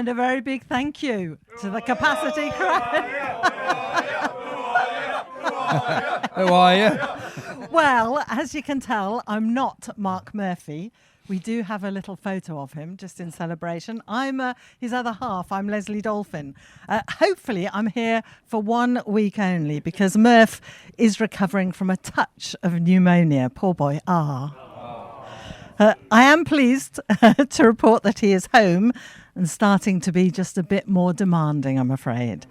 And a very big thank you to the capacity crowd. Who are you? Well, as you can tell, I'm not Mark Murphy. We do have a little photo of him just in celebration. I'm his other half. I'm Lesley Dolphin. Hopefully, I'm here for 1 week only because Murph is recovering from a touch of pneumonia. Poor boy. I am pleased to report that he is home and starting to be just a bit more demanding, I'm afraid.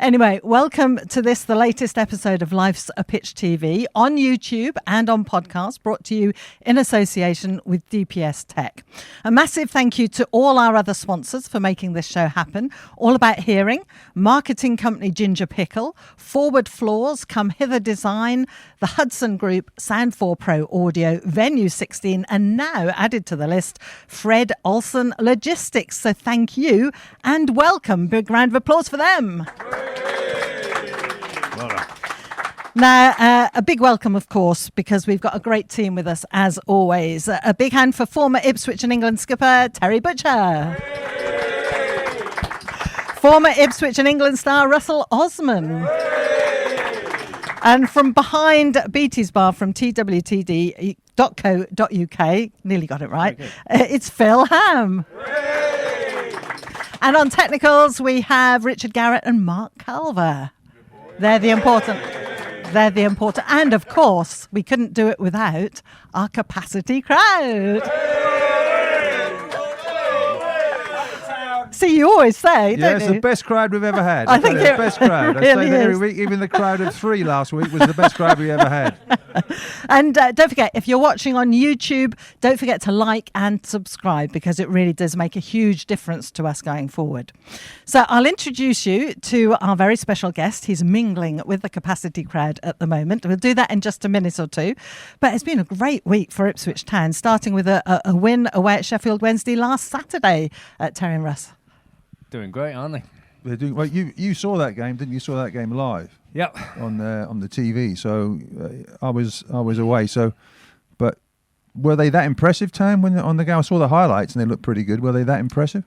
Anyway, welcome to the latest episode of Life's a Pitch TV on YouTube and on podcast, brought to you in association with DPS Tech. A massive thank you to all our other sponsors for making this show happen. All About Hearing, marketing company Ginger Pickle, Forward Floors, Come Hither Design, the Hudson Group, Sound 4 Pro Audio, Venue 16, and now added to the list, Fred Olsen Logistics. So thank you and welcome. Big round of applause for them. Now, a big welcome, of course, because we've got a great team with us, as always. A big hand for former Ipswich and England skipper, Terry Butcher. Former Ipswich and England star, Russell Osman. And from behind BT's bar from twtd.co.uk, nearly got it right, it's Phil Ham. And on technicals, we have Richard Garrett and Mark Culver. They're the important. And of course, we couldn't do it without our capacity crowd. See, you always say, don't you? It's the best crowd we've ever had. I think it's the best crowd. Really I say that every is. week. Even the crowd of 3 last week was the best crowd we ever had. And don't forget, if you're watching on YouTube, don't forget to like and subscribe because it really does make a huge difference to us going forward. So I'll introduce you to our very special guest. He's mingling with the capacity crowd at the moment. We'll do that in just a minute or two. But it's been a great week for Ipswich Town, starting with a win away at Sheffield Wednesday last Saturday at Terry and Russ. Doing great, aren't they? They're doing, well, you saw that game, didn't you? You saw that game live. Yep. On the TV. So I was away. So, but were they that impressive, Tam? When on the game, I saw the highlights and they looked pretty good. Were they that impressive?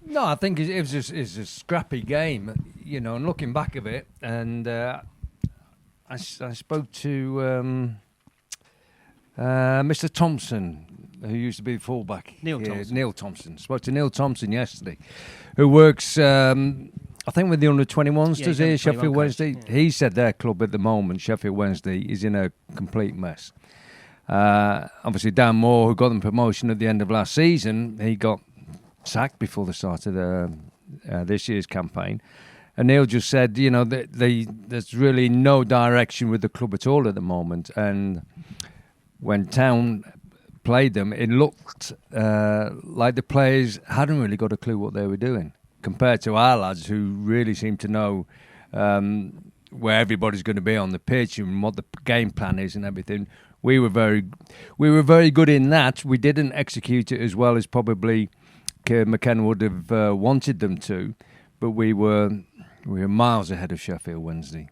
No, I think it's a scrappy game, you know. And looking back of it, and I spoke to Mr. Thompson, who used to be the fullback. Neil Thompson. Spoke to Neil Thompson yesterday, who works, I think, with the under-21s, does he? Sheffield Wednesday. Yeah. He said their club at the moment, Sheffield Wednesday, is in a complete mess. Obviously, Dan Moore, who got them promotion at the end of last season, he got sacked before the start of this year's campaign. And Neil just said, you know, there's really no direction with the club at all at the moment. And when Town played them, it looked like the players hadn't really got a clue what they were doing compared to our lads who really seem to know where everybody's going to be on the pitch and what the game plan is and everything. We were very good in that. We didn't execute it as well as probably McKenna would have wanted them to, but we were miles ahead of Sheffield Wednesday,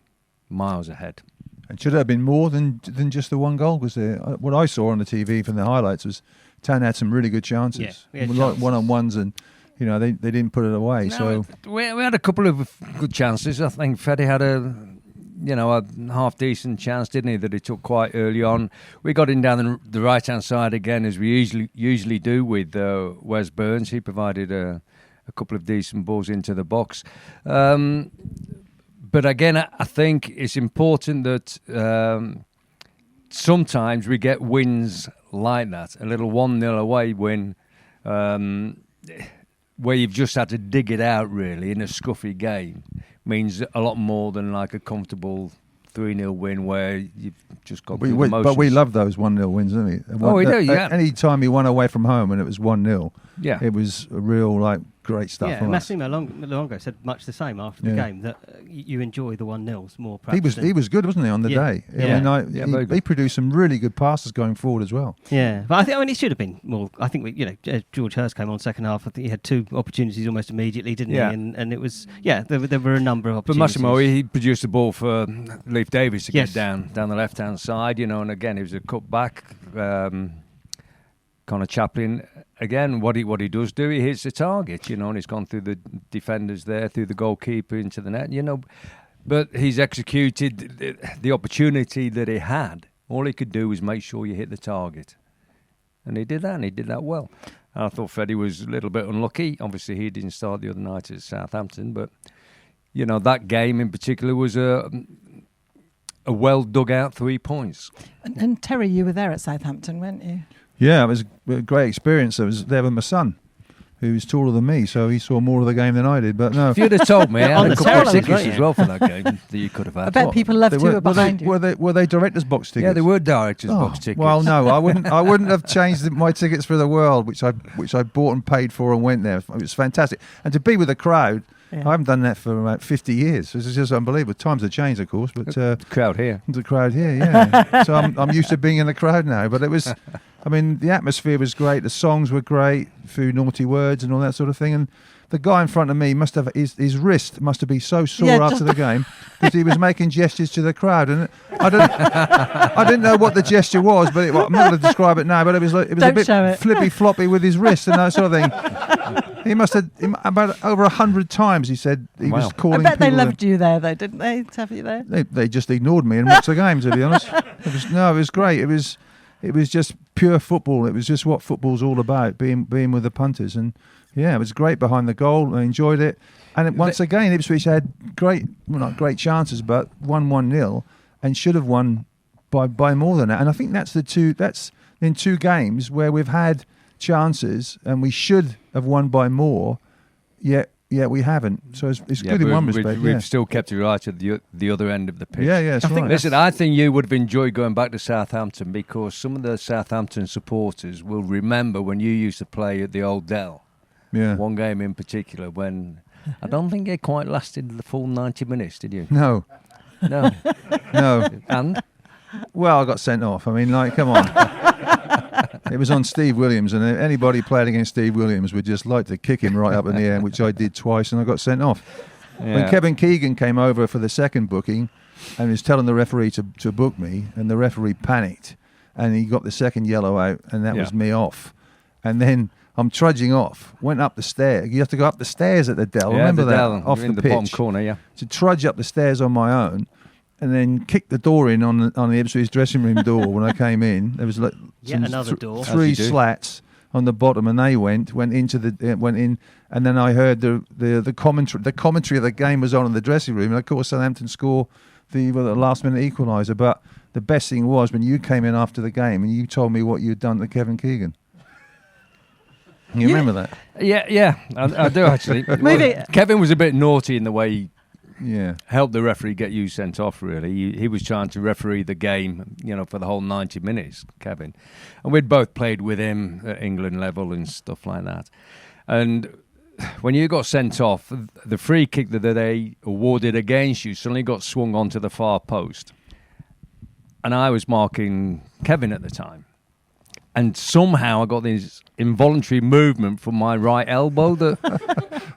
miles ahead. And should it have been more than just the one goal? Because what I saw on the TV from the highlights was Town had some really good chances, like one-on-ones, and you know they didn't put it away. No, so we had a couple of good chances. I think Freddie had a half decent chance, didn't he? That he took quite early on. We got in down the right hand side again, as we usually do with Wes Burns. He provided a couple of decent balls into the box. But again, I think it's important that sometimes we get wins like that. A little 1-0 away win where you've just had to dig it out, really, in a scruffy game means a lot more than like a comfortable 3-0 win where you've just got through the motions. But we love those 1-0 wins, don't we? We do, yeah. Any time you won away from home and it was 1-0, yeah, it was a real great stuff. Yeah, Massimo Longo said much the same after the game, that you enjoy the 1-0s more. He was good, wasn't he, on the day? Yeah. He produced some really good passes going forward as well. Yeah, but I mean, it should have been more. I think George Hurst came on second half. I think he had 2 opportunities almost immediately, didn't he? And it was there were a number of opportunities. But Massimo, he produced the ball for Leif Davies to get down the left hand side, and again it was a cut back. Connor Chaplin, again, what he does do, he hits the target, and he's gone through the defenders there, through the goalkeeper into the net, But he's executed the opportunity that he had. All he could do was make sure you hit the target. And he did that, and he did that well. And I thought Freddie was a little bit unlucky. Obviously, he didn't start the other night at Southampton, but, that game in particular was a well dug out 3 points. And Terry, you were there at Southampton, weren't you? Yeah, it was a great experience. I was there with my son, who's taller than me, so he saw more of the game than I did. But no, if you'd have told me, I had a couple of tickets right, as well for that game that you could have had. I bet people loved you behind you. Were they director's box tickets? Yeah, they were director's box tickets. Well, no, I wouldn't have changed my tickets for the world, which I bought and paid for and went there. It was fantastic, and to be with the crowd. Yeah. I haven't done that for about 50 years. This is just unbelievable. Times have changed, of course, but the crowd here. The crowd here, yeah. So I'm used to being in the crowd now. But it was, the atmosphere was great. The songs were great. Few naughty words and all that sort of thing. And the guy in front of me must have his wrist must have been so sore after the game because he was making gestures to the crowd, and I didn't know what the gesture was, but I'm not going to describe it now. But it was a bit flippy floppy with his wrist and that sort of thing. He must have about over 100 times. He said he was calling. I bet they loved you there, though, didn't they? To have you there, they just ignored me and watched the game. To be honest, it was great. It was just pure football. It was just what football's all about, being with the punters. And yeah, it was great behind the goal. I enjoyed it. And once again, Ipswich had not great chances, but won 1-0 and should have won by more than that. And I think that's in 2 games where we've had chances and we should have won by more, yet we haven't. So it's good in one respect. We've still kept it right at the other end of the pitch. Yeah, that's right. Listen, I think you would have enjoyed going back to Southampton because some of the Southampton supporters will remember when you used to play at the Old Dell. Yeah. One game in particular when I don't think it quite lasted the full 90 minutes, did you? No. No. And? Well, I got sent off. Come on. It was on Steve Williams, and anybody playing against Steve Williams would just like to kick him right up in the air, which I did twice, and I got sent off. Yeah. When Kevin Keegan came over for the second booking and was telling the referee to book me, and the referee panicked, and he got the second yellow out, and that was me off. And then I'm trudging off, went up the stairs. You have to go up the stairs at the Dell. Remember that? Off the pitch. Bottom corner, yeah. To trudge up the stairs on my own, and then kick the door in on the Ipswich dressing room door when I came in. There was another door. 3 slats on the bottom, and they went in, and then I heard the commentary. The commentary of the game was on in the dressing room, and of course Southampton score the last minute equaliser. But the best thing was when you came in after the game and you told me what you'd done to Kevin Keegan. You remember that? Yeah, I do actually. Kevin was a bit naughty in the way he helped the referee get you sent off, really. He was trying to referee the game, for the whole 90 minutes, Kevin. And we'd both played with him at England level and stuff like that. And when you got sent off, the free kick that they awarded against you suddenly got swung onto the far post. And I was marking Kevin at the time. And somehow I got this involuntary movement from my right elbow that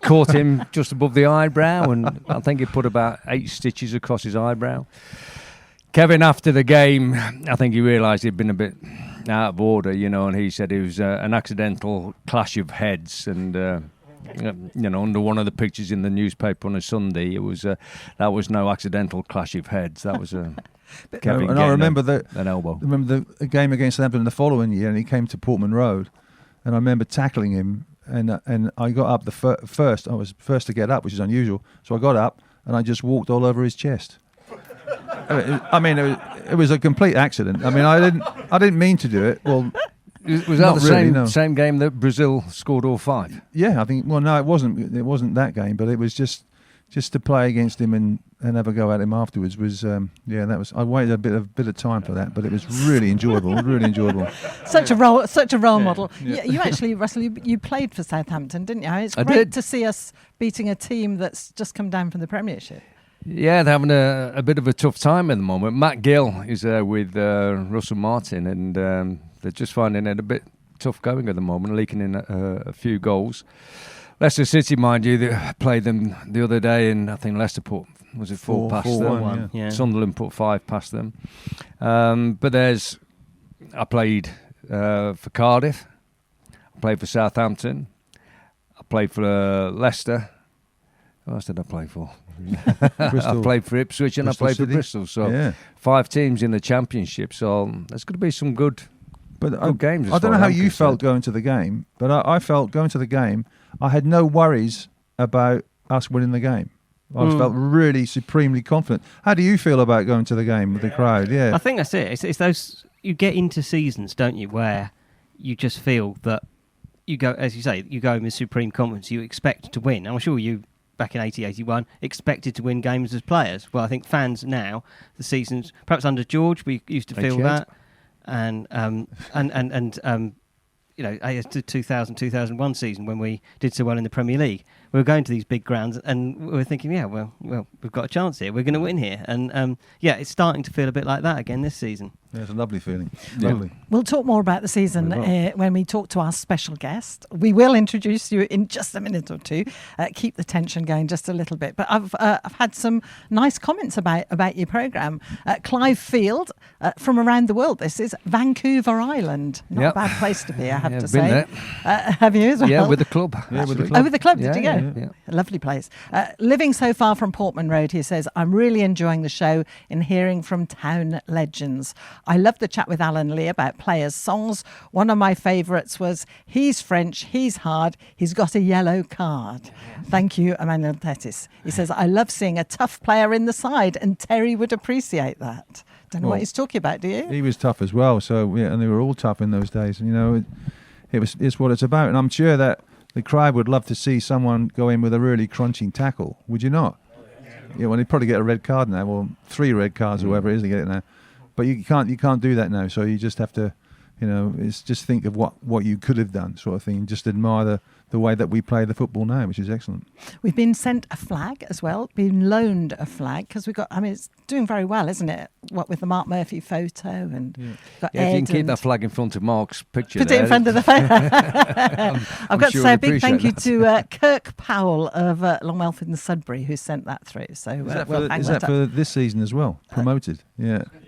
caught him just above the eyebrow, and I think it put about 8 stitches across his eyebrow. Kevin, after the game, I think he realised he'd been a bit out of order, and he said it was an accidental clash of heads, and under one of the pictures in the newspaper on a Sunday, it was that was no accidental clash of heads. That was a Kevin and I remember an elbow. Remember the game against Southampton the following year, and he came to Portman Road, and I remember tackling him, and I got up the first. I was first to get up, which is unusual. So I got up and I just walked all over his chest. It was a complete accident. I didn't mean to do it. Well, was that the same game that Brazil scored all 5? Yeah, I think. Well, no, it wasn't. It wasn't that game, but it was just to play against him and have a go at him afterwards was that was. I waited a bit of time for that, but it was really enjoyable. Really enjoyable. Such a role model. Yeah. You actually, Russell, you played for Southampton, didn't you? It's great to see us beating a team that's just come down from the Premiership. Yeah, they're having a bit of a tough time at the moment. Matt Gill is there with Russell Martin, and they're just finding it a bit tough going at the moment, leaking in a few goals. Leicester City, mind you, they played them the other day, and I think Leicester put, was it 4 past them? Yeah. Sunderland put 5 past them. But I played for Cardiff played for Southampton. I played for Leicester. Who else did I play for? I played for Ipswich and Bristol I played City. For Bristol. So 5 teams in the Championship. So there's going to be some good games. I don't know how you felt going to the game, but I felt going to the game, I had no worries about us winning the game. I felt really supremely confident. How do you feel about going to the game with the crowd? Yeah, I think that's it. It's those, you get into seasons, don't you, where you just feel that you go, as you say, you go with supreme confidence. You expect to win. I'm sure you, back in 80-81, expected to win games as players. Well, I think fans now, the seasons, perhaps under George, we used to feel that, and you know, the 2000-2001 season when we did so well in the Premier League, we were going to these big grounds and we were thinking, well, we've got a chance here. We're going to win here. And it's starting to feel a bit like that again this season. Yeah, it's a lovely feeling. Lovely. We'll talk more about the season when we talk to our special guest. We will introduce you in just a minute or two. Keep the tension going just a little bit. But I've had some nice comments about your programme. Clive Field, from around the world. This is Vancouver Island. Not a bad place to be, I have to say. Have you as well? Yeah, with the club. Oh, with the club, did you go? Yeah. A lovely place. Living so far from Portman Road, he says, I'm really enjoying the show and hearing from town legends. I love the chat with Alan Lee about players' songs. One of my favourites was, he's French, he's hard, he's got a yellow card. Thank you, Emmanuel Tetis. He says, I love seeing a tough player in the side, and Terry would appreciate that. Don't know what he's talking about, do you? He was tough as well, so and they were all tough in those days. And, it's what it's about. And I'm sure that the crowd would love to see someone go in with a really crunching tackle. Would you not? Yeah, well, they'd probably get a red card now, or 3 red cards, or whatever it is they get it now. But you can't do that now. So you just have to, it's just think of what you could have done, sort of thing, and just admire the way that we play the football now, which is excellent. We've been sent a flag as well, been loaned a flag, because it's doing very well, isn't it? What with the Mark Murphy photo and got if you can keep that flag in front of Mark's picture, put it in front of the photo. I've got to say a big thank you to Kirk Powell of Long Melford and Sudbury, who sent that through. So is that for this season as well? Promoted,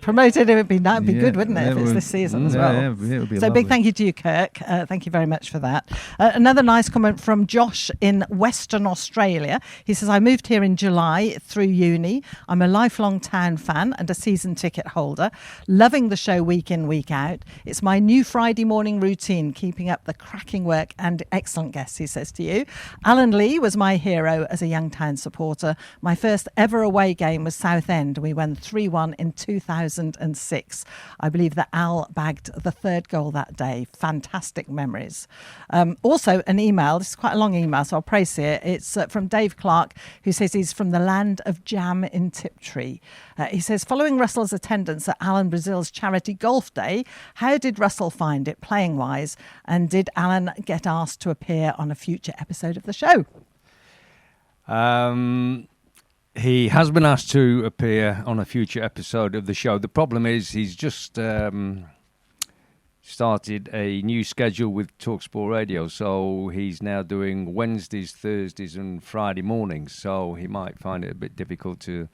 promoted. It would be good, wouldn't it, if it's this season as well? Yeah, it would be so lovely. Big thank you to you, Kirk. Thank you very much for that. Another nice comment from Josh in Western Australia. He says, I moved here in July through uni. I'm a lifelong Town fan and a season ticket holder. Loving the show week in, week out. It's my new Friday morning routine, keeping up the cracking work and excellent guests, he says to you. Alan Lee was my hero as a young Town supporter. My first ever away game was Southend. We won 3-1 in 2006. I believe that Al bagged the 3rd goal that day. Fantastic memories. Also an email. This is quite a long email, so I'll praise it. It's from Dave Clark, who says he's from the land of jam in Tiptree. He says, following Russell's attendance at Alan Brazil's charity golf day, how did Russell find it playing-wise? And did Alan get asked to appear on a future episode of the show? He has been asked to appear on a future episode of the show. The problem is he's just started a new schedule with TalkSport Radio, so he's now doing Wednesdays, Thursdays and Friday mornings, so he might find it a bit difficult to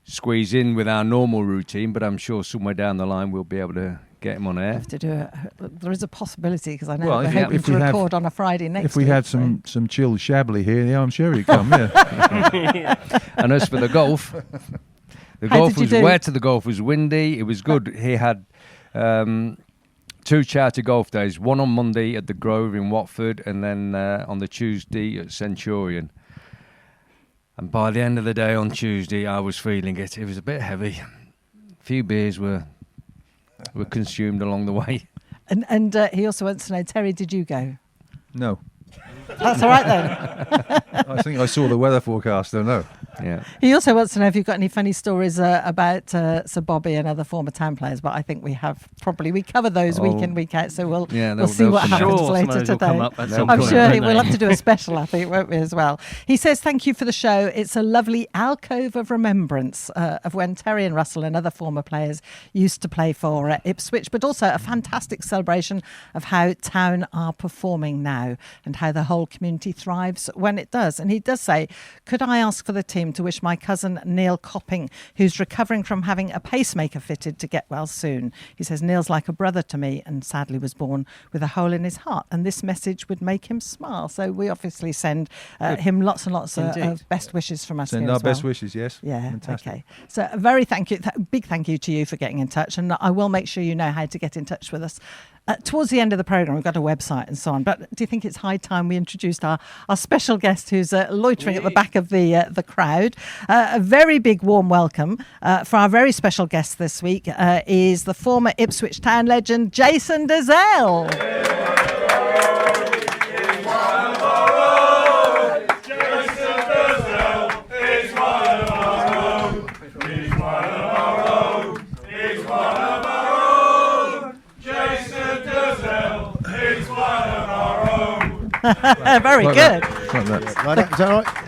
squeeze in with our normal routine, but I'm sure somewhere down the line we'll be able to get him on air. Have to do it. There is a possibility, because I know we're hoping to record on a Friday next week. If we had some chilled Shabley here, I'm sure he'd come, yeah. And as for the golf, the golf was wet, the golf was windy, it was good. He had 2 charity golf days, one on Monday at the Grove in Watford, and then on the Tuesday at Centurion. And by the end of the day on Tuesday, I was feeling it. It was a bit heavy. A few beers were consumed along the way. And he also wants to know, Terry, did you go? No. That's all right then. I think I saw the weather forecast, don't know. Yeah. He also wants to know if you've got any funny stories about Sir Bobby and other former Town players, but I think we cover those week in, week out, so we'll see what happens later today. I'm sure we'll have to do a special, I think, won't we, as well. He says, thank you for the show. It's a lovely alcove of remembrance of when Terry and Russell and other former players used to play for Ipswich, but also a fantastic celebration of how Town are performing now and how the whole community thrives when it does. And he does say, could I ask for the team home to wish my cousin Neil Copping, who's recovering from having a pacemaker fitted, to get well soon. He says Neil's like a brother to me and sadly was born with a hole in his heart, and this message would make him smile. So we obviously send him lots and lots of best wishes from us. Send our best wishes, yes. Yeah, fantastic. Okay. So a very big thank you to you for getting in touch, and I will make sure you know how to get in touch with us. Towards the end of the programme, we've got a website and so on, but do you think it's high time we introduced our special guest who's loitering at the back of the crowd? A very big warm welcome for our very special guest this week is the former Ipswich Town legend, Jason Dozzell. Very good.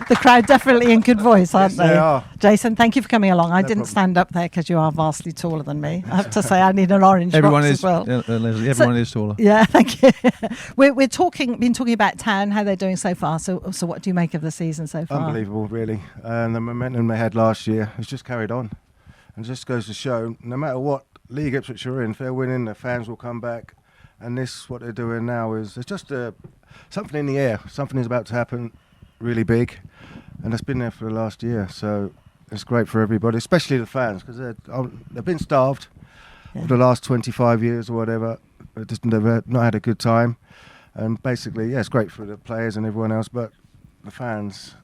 The crowd definitely in good voice, aren't they? They are. Jason, thank you for coming along. I didn't stand up there because you are vastly taller than me. I have to say, I need an orange box as well. Everyone is taller. Yeah, thank you. We're been talking about Town, how they're doing so far. So what do you make of the season so far? Unbelievable, really. And the momentum they had last year has just carried on, and just goes to show, no matter what league Ipswich are in, if they're winning, the fans will come back. And what they're doing now is it's just something in the air. Something is about to happen really big, and it's been there for the last year. So it's great for everybody, especially the fans, because they've been starved for the last 25 years or whatever. They've not had a good time, and basically, it's great for the players and everyone else. But the fans,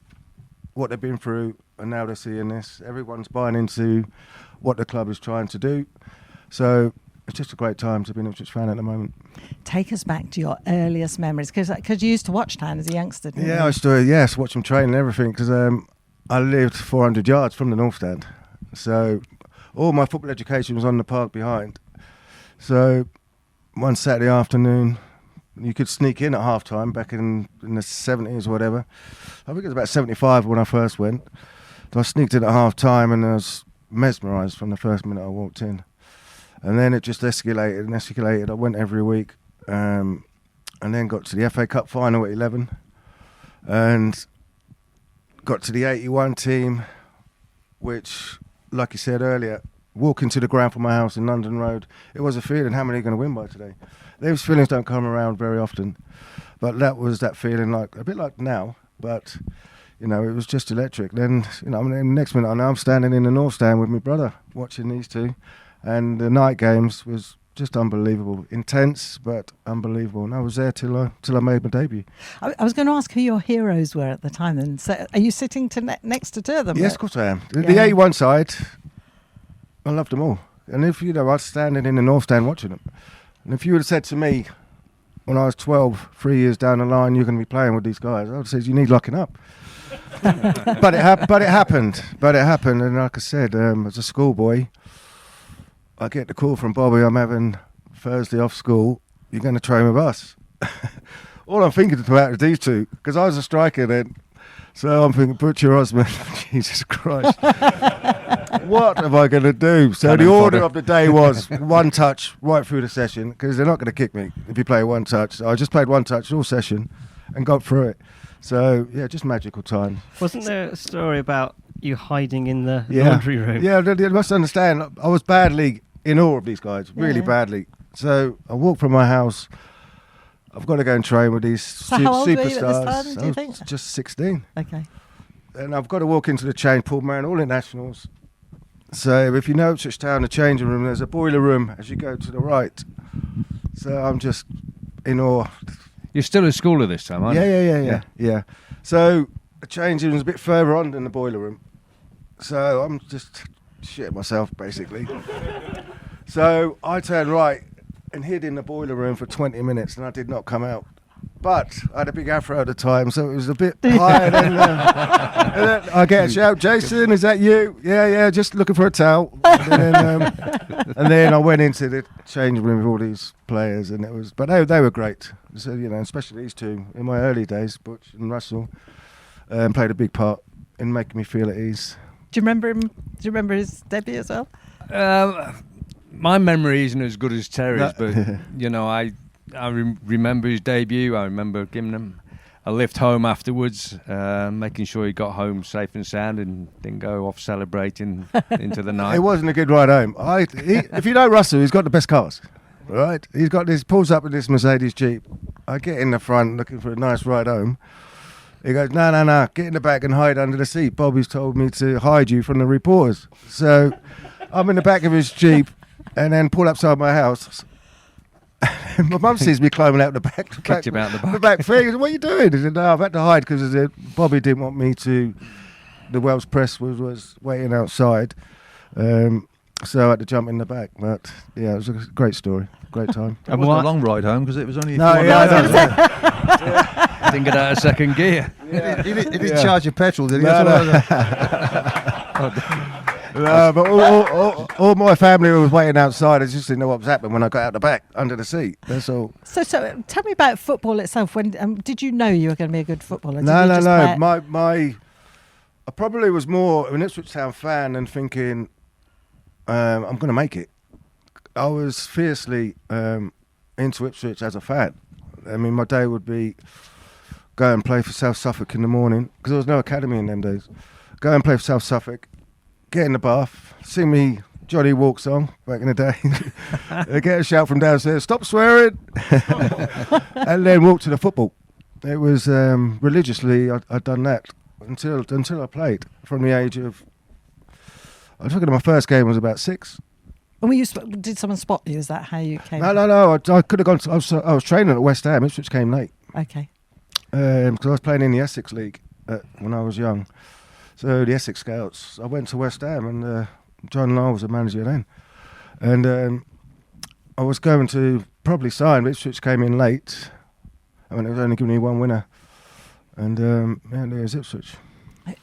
what they've been through, and now they're seeing this. Everyone's buying into what the club is trying to do. So it's just a great time to be an Ipswich fan at the moment. Take us back to your earliest memories, because you used to watch Town as a youngster, didn't you? I used to, watch them train and everything, because I lived 400 yards from the North Stand. So all my football education was on the park behind. So one Saturday afternoon, you could sneak in at half-time back in the 70s or whatever. I think it was about 75 when I first went. So I sneaked in at half-time and I was mesmerised from the first minute I walked in. And then it just escalated. I went every week, and then got to the FA Cup final at 11, and got to the 81 team, which, like you said earlier, walking to the ground from my house in London Road, it was a feeling, how many are going to win by today? Those feelings don't come around very often, but that was that feeling, like a bit like now, but it was just electric. Then, the next minute I know I'm standing in the North Stand with my brother watching these two. And the night games was just unbelievable, intense but unbelievable. And I was there till I made my debut. I was going to ask who your heroes were at the time. Then, so are you sitting next to two of them? Yes, of course I am. The 81 side, I loved them all. And if I was standing in the North Stand watching them, and if you would have said to me when I was 12, 3 years down the line, you're going to be playing with these guys, I would have said you need locking up. but it happened. And like I said, as a schoolboy, I get the call from Bobby, I'm having Thursday off school, you're going to train with us. All I'm thinking about is these two, because I was a striker then. So I'm thinking, Butcher Osman, Jesus Christ. What am I going to do? So the order of the day was one touch right through the session, because they're not going to kick me if you play one touch. So I just played one touch all session and got through it. So, just magical time. Wasn't there a story about you hiding in the laundry room? Yeah, you must understand, I was badly in awe of these guys, really badly. So I walked from my house. I've got to go and train with these superstars. How old were you at this time, do you think? Just 16. Okay. And I've got to walk into the change, Paul Marin, all internationals. So if you know Ipswich Town, the changing room, there's a boiler room as you go to the right. So I'm just in awe. You're still at school at this time, aren't you? Yeah. So the changing room's a bit further on than the boiler room. So I'm just shitting myself, basically. So I turned right and hid in the boiler room for 20 minutes, and I did not come out. But I had a big afro at the time, so it was a bit higher than... and then I get a shout, Jason, is that you? Yeah, just looking for a towel. And then I went into the changing room with all these players, and it was... But they were great. So, especially these two. In my early days, Butch and Russell played a big part in making me feel at ease. Do you remember him? Do you remember his debut as well? My memory isn't as good as Terry's, but I remember his debut. I remember giving him a lift home afterwards, making sure he got home safe and sound and didn't go off celebrating into the night. It wasn't a good ride home. If you know Russell, he's got the best cars, right? He's got this, pulls up with this Mercedes Jeep. I get in the front looking for a nice ride home. He goes, no, get in the back and hide under the seat. Bobby's told me to hide you from the reporters. So I'm in the back of his Jeep and then pull upside my house. My mum sees me climbing out the back. Kicked him out the back. The back thing. He said, what are you doing? He said, no, I've had to hide because Bobby didn't want me to. The Welsh press was waiting outside. So I had to jump in the back. But yeah, it was a great story. Great time. It wasn't a long ride home because it was only. No, Didn't get out of second gear. Yeah. He didn't charge you petrol, did he? No, but all my family was waiting outside. I just didn't know what was happening when I got out the back under the seat. That's all. So tell me about football itself. When did you know you were going to be a good footballer? No. I probably was more an Ipswich Town fan and thinking I'm going to make it. I was fiercely into Ipswich as a fan. I mean, my day would be go and play for South Suffolk in the morning because there was no academy in them days. Go and play for South Suffolk. Get in the bath, sing me Johnny Walk song back in the day. Get a shout from downstairs, stop swearing, and then walk to the football. It was religiously I'd done that until I played from the age of. I was looking at my first game was about 6. And did someone spot you? Is that how you came? No. I could have gone. I was training at West Ham, which came late. Okay. Because I was playing in the Essex League when I was young. So the Essex Scouts, I went to West Ham and John Lyle was the manager then. And I was going to probably sign, but Ipswich came in late. I mean, it was only giving me one winner. And there's Ipswich.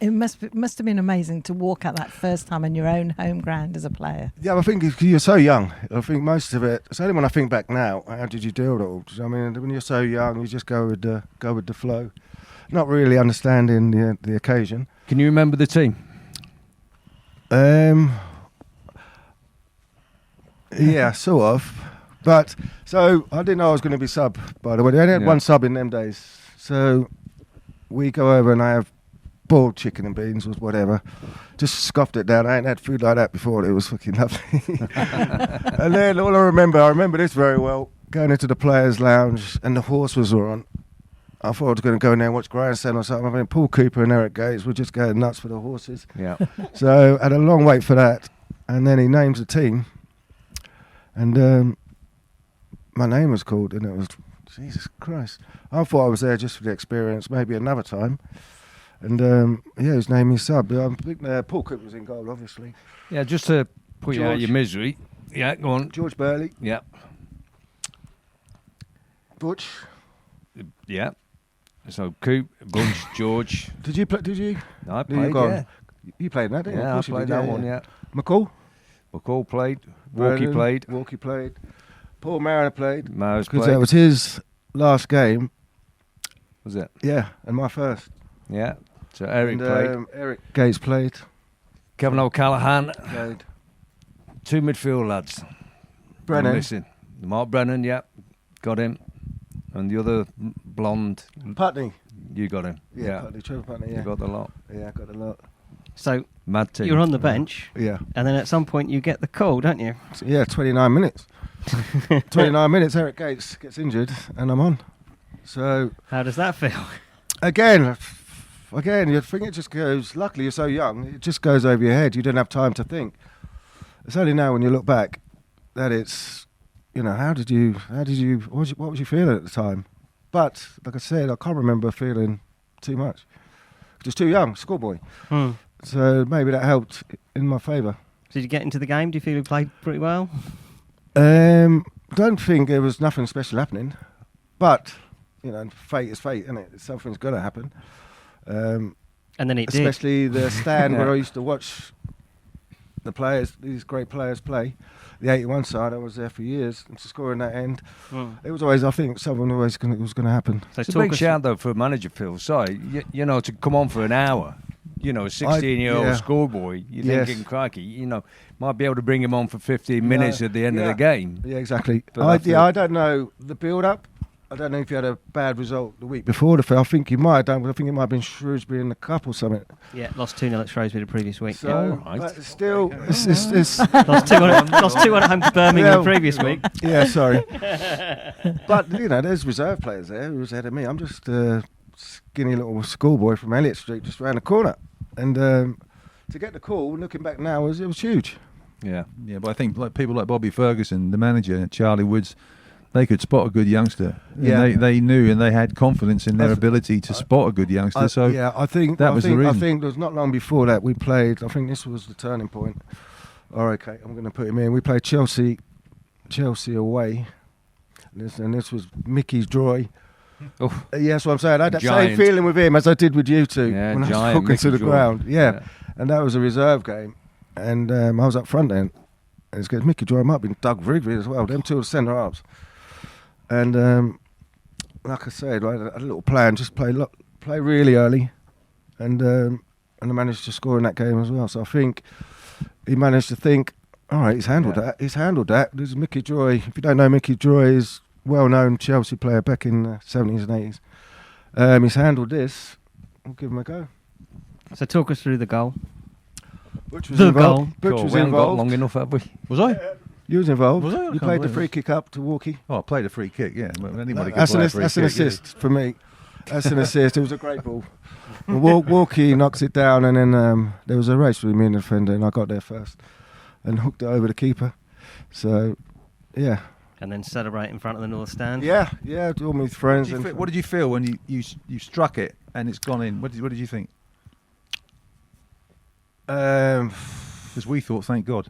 It must have been amazing to walk out that first time in your own home ground as a player. Yeah, I think you're so young. I think most of it, it's only when I think back now, how did you deal with it all? I mean, when you're so young, you just go with the flow. Not really understanding the occasion. Can you remember the team? Yeah, sort of. But so I didn't know I was going to be sub. By the way, they only had one sub in them days. So we go over and I have boiled chicken and beans or whatever. Just scoffed it down. I ain't had food like that before. It was fucking lovely. And then all I remember this very well. Going into the players' lounge and the horses were on. I thought I was going to go in there and watch Grandstand or something. I mean, Paul Cooper and Eric Gates were just going nuts for the horses. Yeah. So I had a long wait for that. And then he names the team. And my name was called. And it was, Jesus Christ. I thought I was there just for the experience, maybe another time. And his name is sub. Paul Cooper was in goal, obviously. Yeah, just to put you out of your misery. Yeah, go on. George Burley. Yeah. Butch. Yeah. So Coop, Bunch, George. Did you play? Did you? I played. Yeah. You played that, didn't you? Yeah, I played that one. Yeah. McCall. McCall played. Walkie played. Walkie played. Paul Mariner played. Mars played. Because that was his last game. Was it? Yeah, and my first. Yeah. So Eric played. Eric Gates played. Kevin O'Callaghan played. 2 midfield lads. Brennan. Missing. Mark Brennan. Yeah. Got him. And the other blonde. Putney. You got him. Yeah. Putney, Trevor Putney, yeah. You got the lot. Yeah, I got the lot. So mad team. You're on the bench. Yeah. And then at some point you get the call, don't you? Yeah, 29 minutes. 29 minutes, Eric Gates gets injured and I'm on. So how does that feel? Again, you think it just goes, luckily you're so young, it just goes over your head. You don't have time to think. It's only now when you look back that it's, what was you feeling at the time? But, like I said, I can't remember feeling too much. Just too young, schoolboy. So maybe that helped in my favour. Did you get into the game? Do you feel you played pretty well? Don't think there was nothing special happening. But, fate is fate, isn't it? Something's got to happen. And then it especially the stand where I used to watch the players, these great players play. The 81 side, I was there for years, and to score in that end, it was always, I think, something was going to happen. So it's a big shout, though, for manager Phil. Sorry, to come on for an hour, a 16-year-old schoolboy, you're thinking, crikey, might be able to bring him on for 15 minutes at the end of the game. Yeah, exactly. I don't know the build-up. I don't know if you had a bad result the week before the fair. I think you might have done, but I think it might have been Shrewsbury in the cup or something. Yeah, lost 2-0 at Shrewsbury the previous week. So, right. but still, it's Lost 2-1 at home to Birmingham the previous week. Yeah, sorry. But, there's reserve players there who was ahead of me. I'm just a skinny little schoolboy from Elliott Street, just around the corner. And to get the call, looking back now, it was huge. Yeah, but I think people like Bobby Ferguson, the manager, Charlie Woods, they could spot a good youngster. Yeah, they knew and they had confidence in their ability to spot a good youngster. I think that was the reason. I think it was not long before that we played. I think this was the turning point. All right, okay, I'm going to put him in. We played Chelsea away, and this was Mickey's Droy. Oh. Yeah, that's what I'm saying. I had that Giant. same feeling with him as I did with you two when I was giant walking to the Mickey Droy. ground. Yeah, and that was a reserve game, and I was up front then. And it's got Mickey Droy up and Doug Wrigley as well. Them two are centre halves. And like I said, I had a little plan, just play really early, and I managed to score in that game as well. So I think he managed to think, all right, he's handled that. He's handled that. This is Mickey Droy. If you don't know, Mickey Droy is well-known Chelsea player back in the 70s and 80s. He's handled this. We'll give him a go. So talk us through the goal. Butch was involved. Cool. We haven't got long enough, have we? Was I? You was involved. Was I? You played the free kick up to Walkie. Oh, I played a free kick, yeah. Anybody That's can play a free an kick. assist for me. That's an assist. It was a great ball. Walkie knocks it down, and then there was a race between me and the defender, and I got there first and hooked it over the keeper. So, yeah. And then celebrate in front of the North Stand. Yeah, all my friends. What did you feel when you struck it and it's gone in? What did you think? Because we thought, thank God.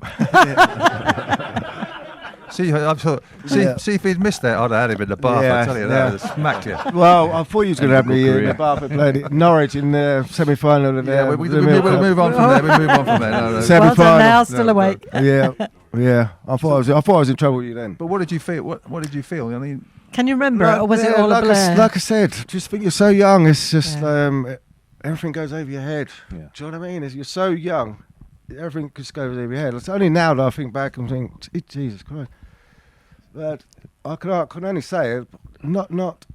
See if he'd missed that, I'd have had him in the bath. I tell you that, I'd have smacked you. Well, I thought you was going to have me in the bath and played it. Norwich in the semi-final. We move on from there. We move on from there. No. Semi-final. Well done, now, still awake. Yeah. I thought I was in trouble with you then. But what did you feel? What did you feel? I mean, can you remember it, or was it all a blur? Like I said, just think you're so young. It's just everything goes over your head. Yeah. Do you know what I mean? You're so young, everything just goes over your head. It's only now that I think back and think, Jesus Christ. But I can only say not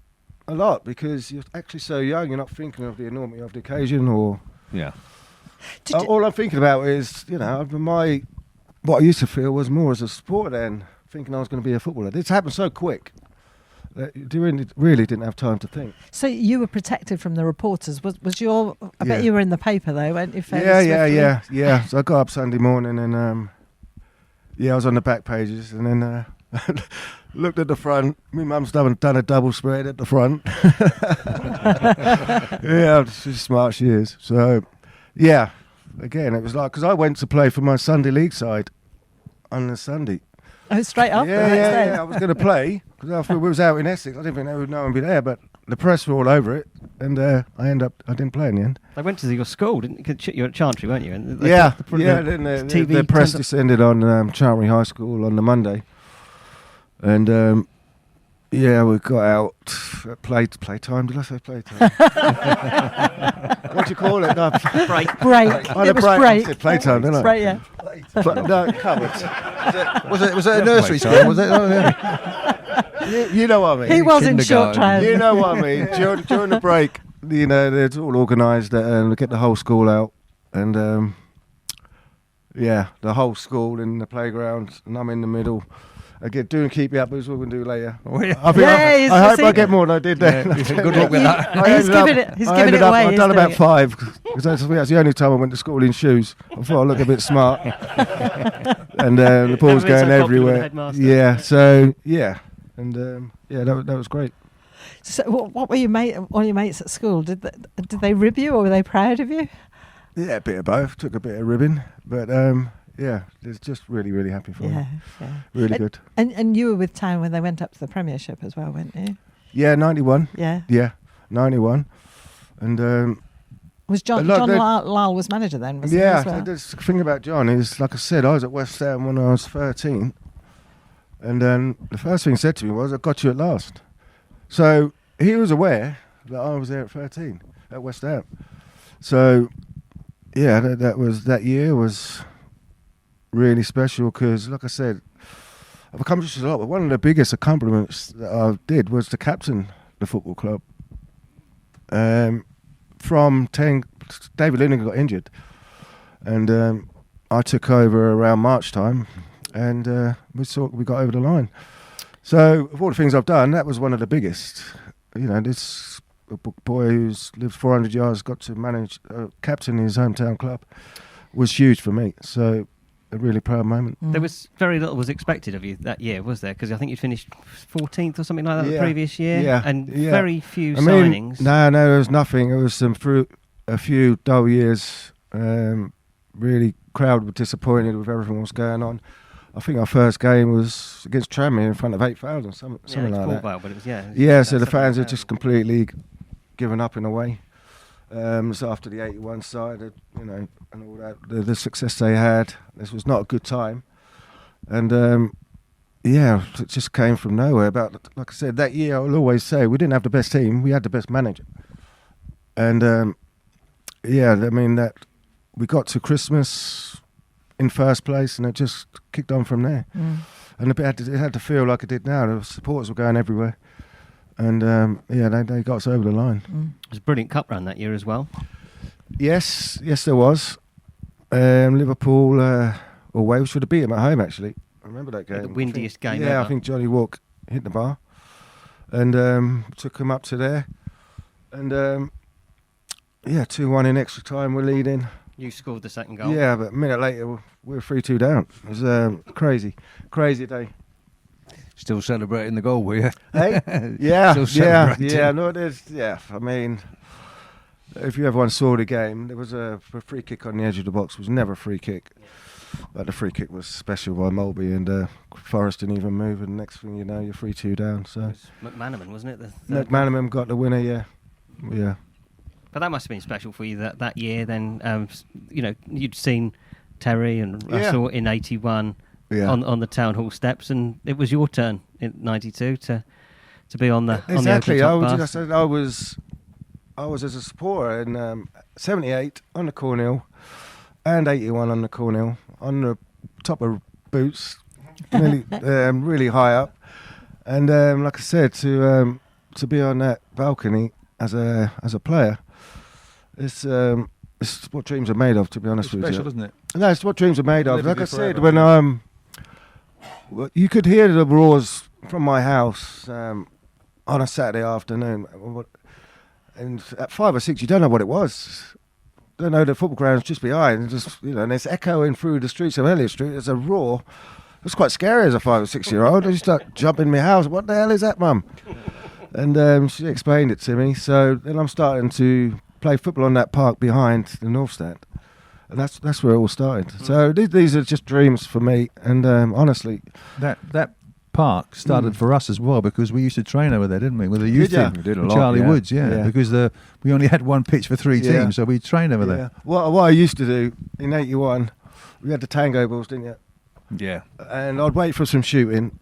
a lot, because you're actually so young. You're not thinking of the enormity of the occasion, or all I'm thinking about is what I used to feel was more as a supporter than thinking I was going to be a footballer. This happened so quick that you really didn't have time to think. So you were protected from the reporters. Was your? I bet you were in the paper though, weren't you? Yeah. So I got up Sunday morning and I was on the back pages, and then looked at the front. My mum's done a double spread at the front. Yeah, she's smart, she is. So, yeah. Again, it was like, because I went to play for my Sunday league side on the Sunday. Oh, straight up? Yeah. I was going to play, because after we was out in Essex, I didn't think no one would be there, but the press were all over it, and I didn't play in the end. They went to your school, didn't you? You were at Chantry, weren't you? And Then the press descended on Chantry High School on the Monday, and we got out at playtime. Did I say playtime? What do you call it? No, Break. It was break. I said playtime, didn't I? Break, yeah. No, covered. Was it a nursery time? Was it? Oh, yeah. You know what I mean. He was in short trousers. You know what I mean. During the break, it's all organised and get the whole school out, and the whole school in the playground, and I'm in the middle. Again, keep you up, as we're going to do later. I hope I get more than I did there. Good luck with that. He's giving it away. I've done about 5, because that's the only time I went to school in shoes. I thought I looked a bit smart. And the ball's going everywhere. Yeah, so, yeah. And, that was great. So what were all your mates at school? Did they rib you, or were they proud of you? Yeah, a bit of both. Took a bit of ribbing. But, it's just really, really happy for them. Yeah. Really good. And you were with Town when they went up to the Premiership as well, weren't you? Yeah, 91. Yeah, 91. And was John Lyle was manager then? Was he as well? The thing about John is, like I said, I was at West Ham when I was 13, and then the first thing he said to me was, "I got you at last." So he was aware that I was there at 13 at West Ham. So that year was really special, because, like I said, I've accomplished a lot, but one of the biggest accomplishments that I did was to captain the football club. From 10, David Lineker got injured, and I took over around March time, and we got over the line. So of all the things I've done, that was one of the biggest. You know, this boy who's lived 400 yards got to manage captain his hometown club was huge for me. So a really proud moment. There was very little was expected of you that year, was there? Because I think you finished 14th or something like that the previous year, and very few signings. No, there was nothing. It was a few dull years. Really, crowd were disappointed with everything that was going on. I think our first game was against Tranmere in front of 8,000, something like that. But it was, so the fans had just completely given up in a way. So after the 81 side, you know, and all that, the success they had, this was not a good time. And it just came from nowhere. But like I said, that year I'll always say we didn't have the best team, we had the best manager. And that we got to Christmas in first place, and it just kicked on from there. And it had to feel like it did now. The supporters were going everywhere. And they got us over the line. It was a brilliant cup run that year as well. Yes, there was. Liverpool or Wales should have beat them at home. Actually, I remember that game. The windiest game ever. ever. I think Johnny Walk hit the bar, and took them up to there, and 2-1 in extra time. We're leading. You scored the second goal. Yeah, but a minute later we were 3-2 down. It was crazy day. Still celebrating the goal, were you? Hey? Yeah. No, it is. Yeah, I mean, if you ever saw the game, there was a free kick on the edge of the box. It was never a free kick, but the free kick was special by Mulby, and Forrest didn't even move. And next thing you know, you're 3-2 down. So it was McManaman, wasn't it? McManaman got the winner. Yeah. But that must have been special for you that year. Then you'd seen Terry and Russell in '81. Yeah. On the town hall steps, and it was your turn in '92 to be on the exactly. On the I was as a supporter in '78 on the Cornhill, and '81 on the Cornhill on the top of boots, really high up, and like I said, to be on that balcony as a player, it's what dreams are made of. To be honest with you, special, isn't it? No, it's what dreams are made of. Like I said, when you could hear the roars from my house on a Saturday afternoon, and at 5 or 6, you don't know what it was. Don't know the football ground's just behind, and it's echoing through the streets of Elliott Street. There's a roar. It was quite scary as a 5 or 6 year old. I just start jumping in my house. What the hell is that, Mum? And she explained it to me. So then I'm starting to play football on that park behind the North Stand. And that's where it all started. So these are just dreams for me. And honestly, that park started for us as well, because we used to train over there, didn't we? With the youth team, we did a lot, Charlie Woods, because we only had one pitch for 3 teams, so we trained over there. What I used to do in '81, we had the tango balls, didn't you? Yeah. And I'd wait for some shooting.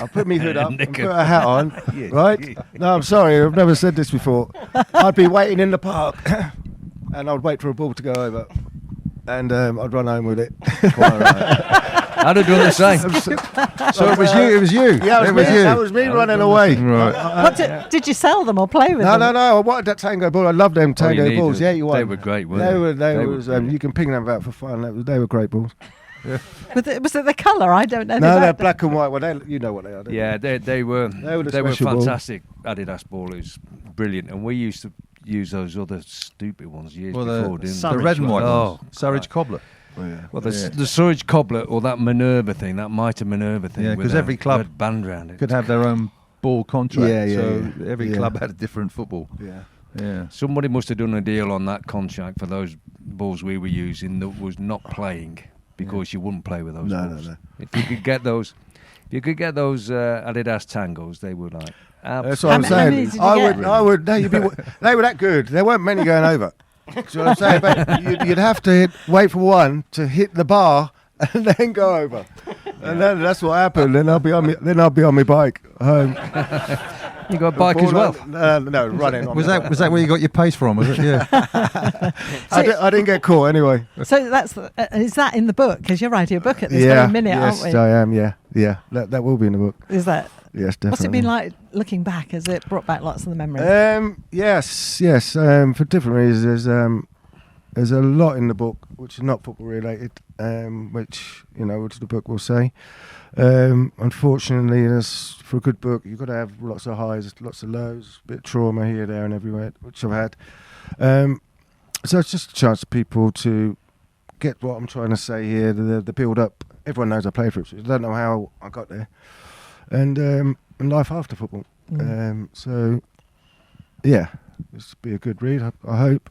I'd put my hood up and put a hat on, right? No, I'm sorry, I've never said this before. I'd be waiting in the park, and I'd wait for a ball to go over. And I'd run home with it. Quite right. I'd have done the same. So it was you. It was you. Yeah, it was you. That was me running away. Right. Did you sell them or play with them? No. I wanted that tango ball. I loved them tango balls. Yeah, you won. They were great, weren't they? They were. You can ping them about for fun. They were great balls. Yeah. Was it the colour? I don't know. No, they're black and white. Well, you know what they are. Yeah, they were fantastic Adidas ball. It was brilliant, and we used to use those other stupid ones years before, didn't we? The red and white ones. Surridge Cobbler. Oh, yeah. Well, the Surridge Cobbler or that Minerva thing, that Mitre Minerva thing. Yeah, because every club had band round it. Could have their own ball contract. So every club had a different football. Yeah. Somebody must have done a deal on that contract for those balls we were using that was not playing, because you wouldn't play with those balls. No. If you could get those Adidas Tangos, they were like. That's what I'm saying. I would. No, they were that good. There weren't many going over. Do you know what I'm saying? But you'd have to wait for one to hit the bar and then go over, and then that's what happened. Then I'll be on my bike home. You got a bike as well? No, running. Was that where you got your pace from? Was it? Yeah. I didn't get caught anyway. So that's is that in the book? Because you're writing a book at this very minute, aren't we? Yes, I am. Yeah. That will be in the book. Is that? Yes, definitely. What's it been like looking back? Has it brought back lots of the memories? Yes. For different reasons. There's a lot in the book which is not football related, which the book will say. Unfortunately, for a good book, you've got to have lots of highs, lots of lows, a bit of trauma here, there, and everywhere, which I've had. So it's just a chance for people to get what I'm trying to say here, the build up. Everyone knows I played for it, so I don't know how I got there. And life after football. So, yeah, this will be a good read, I hope.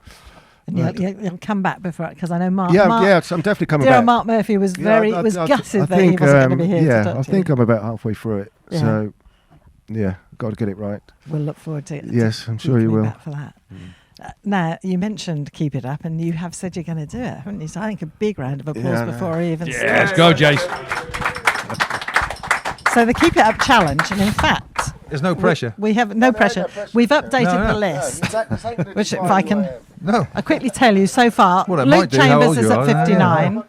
And you'll come back before, because I know Mark. Yeah, I'm definitely coming back. Mark Murphy was gutted that he wasn't going to be here to talk I think I'm about halfway through it. Yeah. So, got to get it right. We'll look forward to it. Yes, I'm sure you will. Back for that. Now, you mentioned Keep It Up, and you have said you're going to do it, haven't you? So I think a big round of applause before I even start. Let's go, Jason. So the Keep It Up challenge, and in fact... There's no pressure. We have no pressure. We've updated the list, which if I can... No. I'll quickly tell you, so far, Well, Luke Chambers is at are, 59,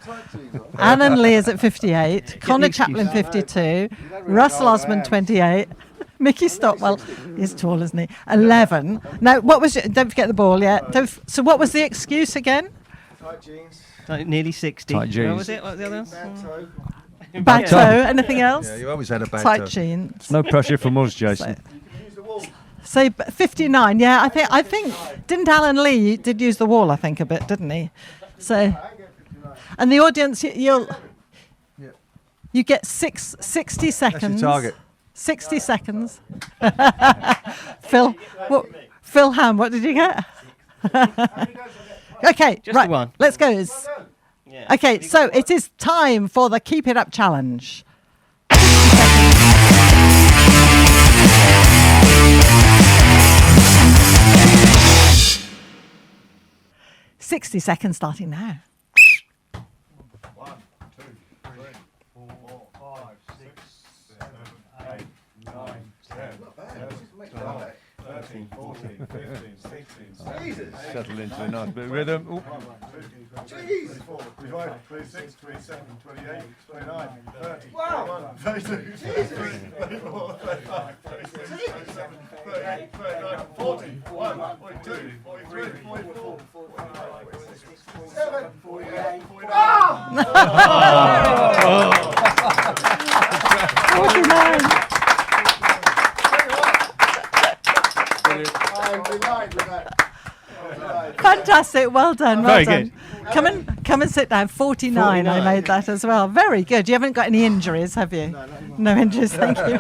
Alan Lee is at 58, Connor Chaplin 52, Russell Osman 28, Mickey Stockwell is tall, isn't he? 11. Now, don't forget the ball, so what was the excuse again? Tight jeans. Nearly 60. Tight jeans. What was it? What was the other one? Bad toe. Anything else? Yeah, you always had a bad Tight toe. jeans. No pressure from us, Jason. So 59, I think didn't Alan Lee did use the wall, I think, a bit, didn't he? So, and the audience, you get 60 seconds. That's your target. 60 seconds. Phil Ham, what did you get? Okay, Just right. the one. Let's go. Okay, so it is time for the Keep It Up challenge. 60 seconds starting now. 1, 2, 3, 4, 5, 6, 7, 8, 9, 10, 13, 14, 15, 16, 17, Settle into a nice bit of rhythm. Ooh. 24, 25, 26, 27, 28, 29, 30, 31, 32, 33, 34, 35, 36, 37, 38, 39, 40, 41, 42, 43, 44, 45, 46, 47, 48, 49. 49. I'm delighted with that. Fantastic, well done, Very done. Come and sit down. 49, I made that as well. Very good. You haven't got any injuries, have you? No injuries, thank you.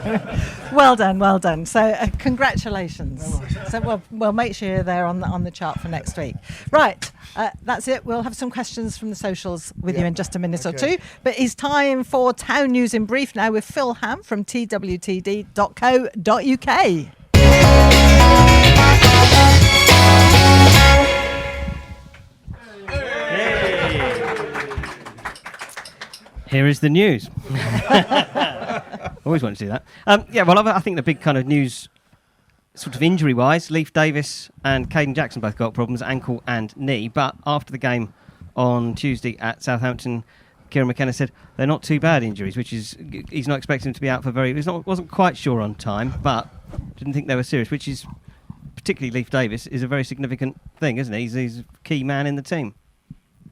Well done. So congratulations. So we'll make sure you're there on the chart for next week. Right, that's it. We'll have some questions from the socials with you in just a minute or two. But it's time for Town News in Brief now with Phil Ham from twtd.co.uk. Here is the news. Always wanted to do that. I think the big kind of news, sort of injury-wise, Leif Davis and Caden Jackson both got problems, ankle and knee. But after the game on Tuesday at Southampton, Kieran McKenna said they're not too bad injuries, which is he's not expecting them to be out for wasn't quite sure on time, but didn't think they were serious, which is particularly Leif Davis is a very significant thing, isn't he? He's a key man in the team.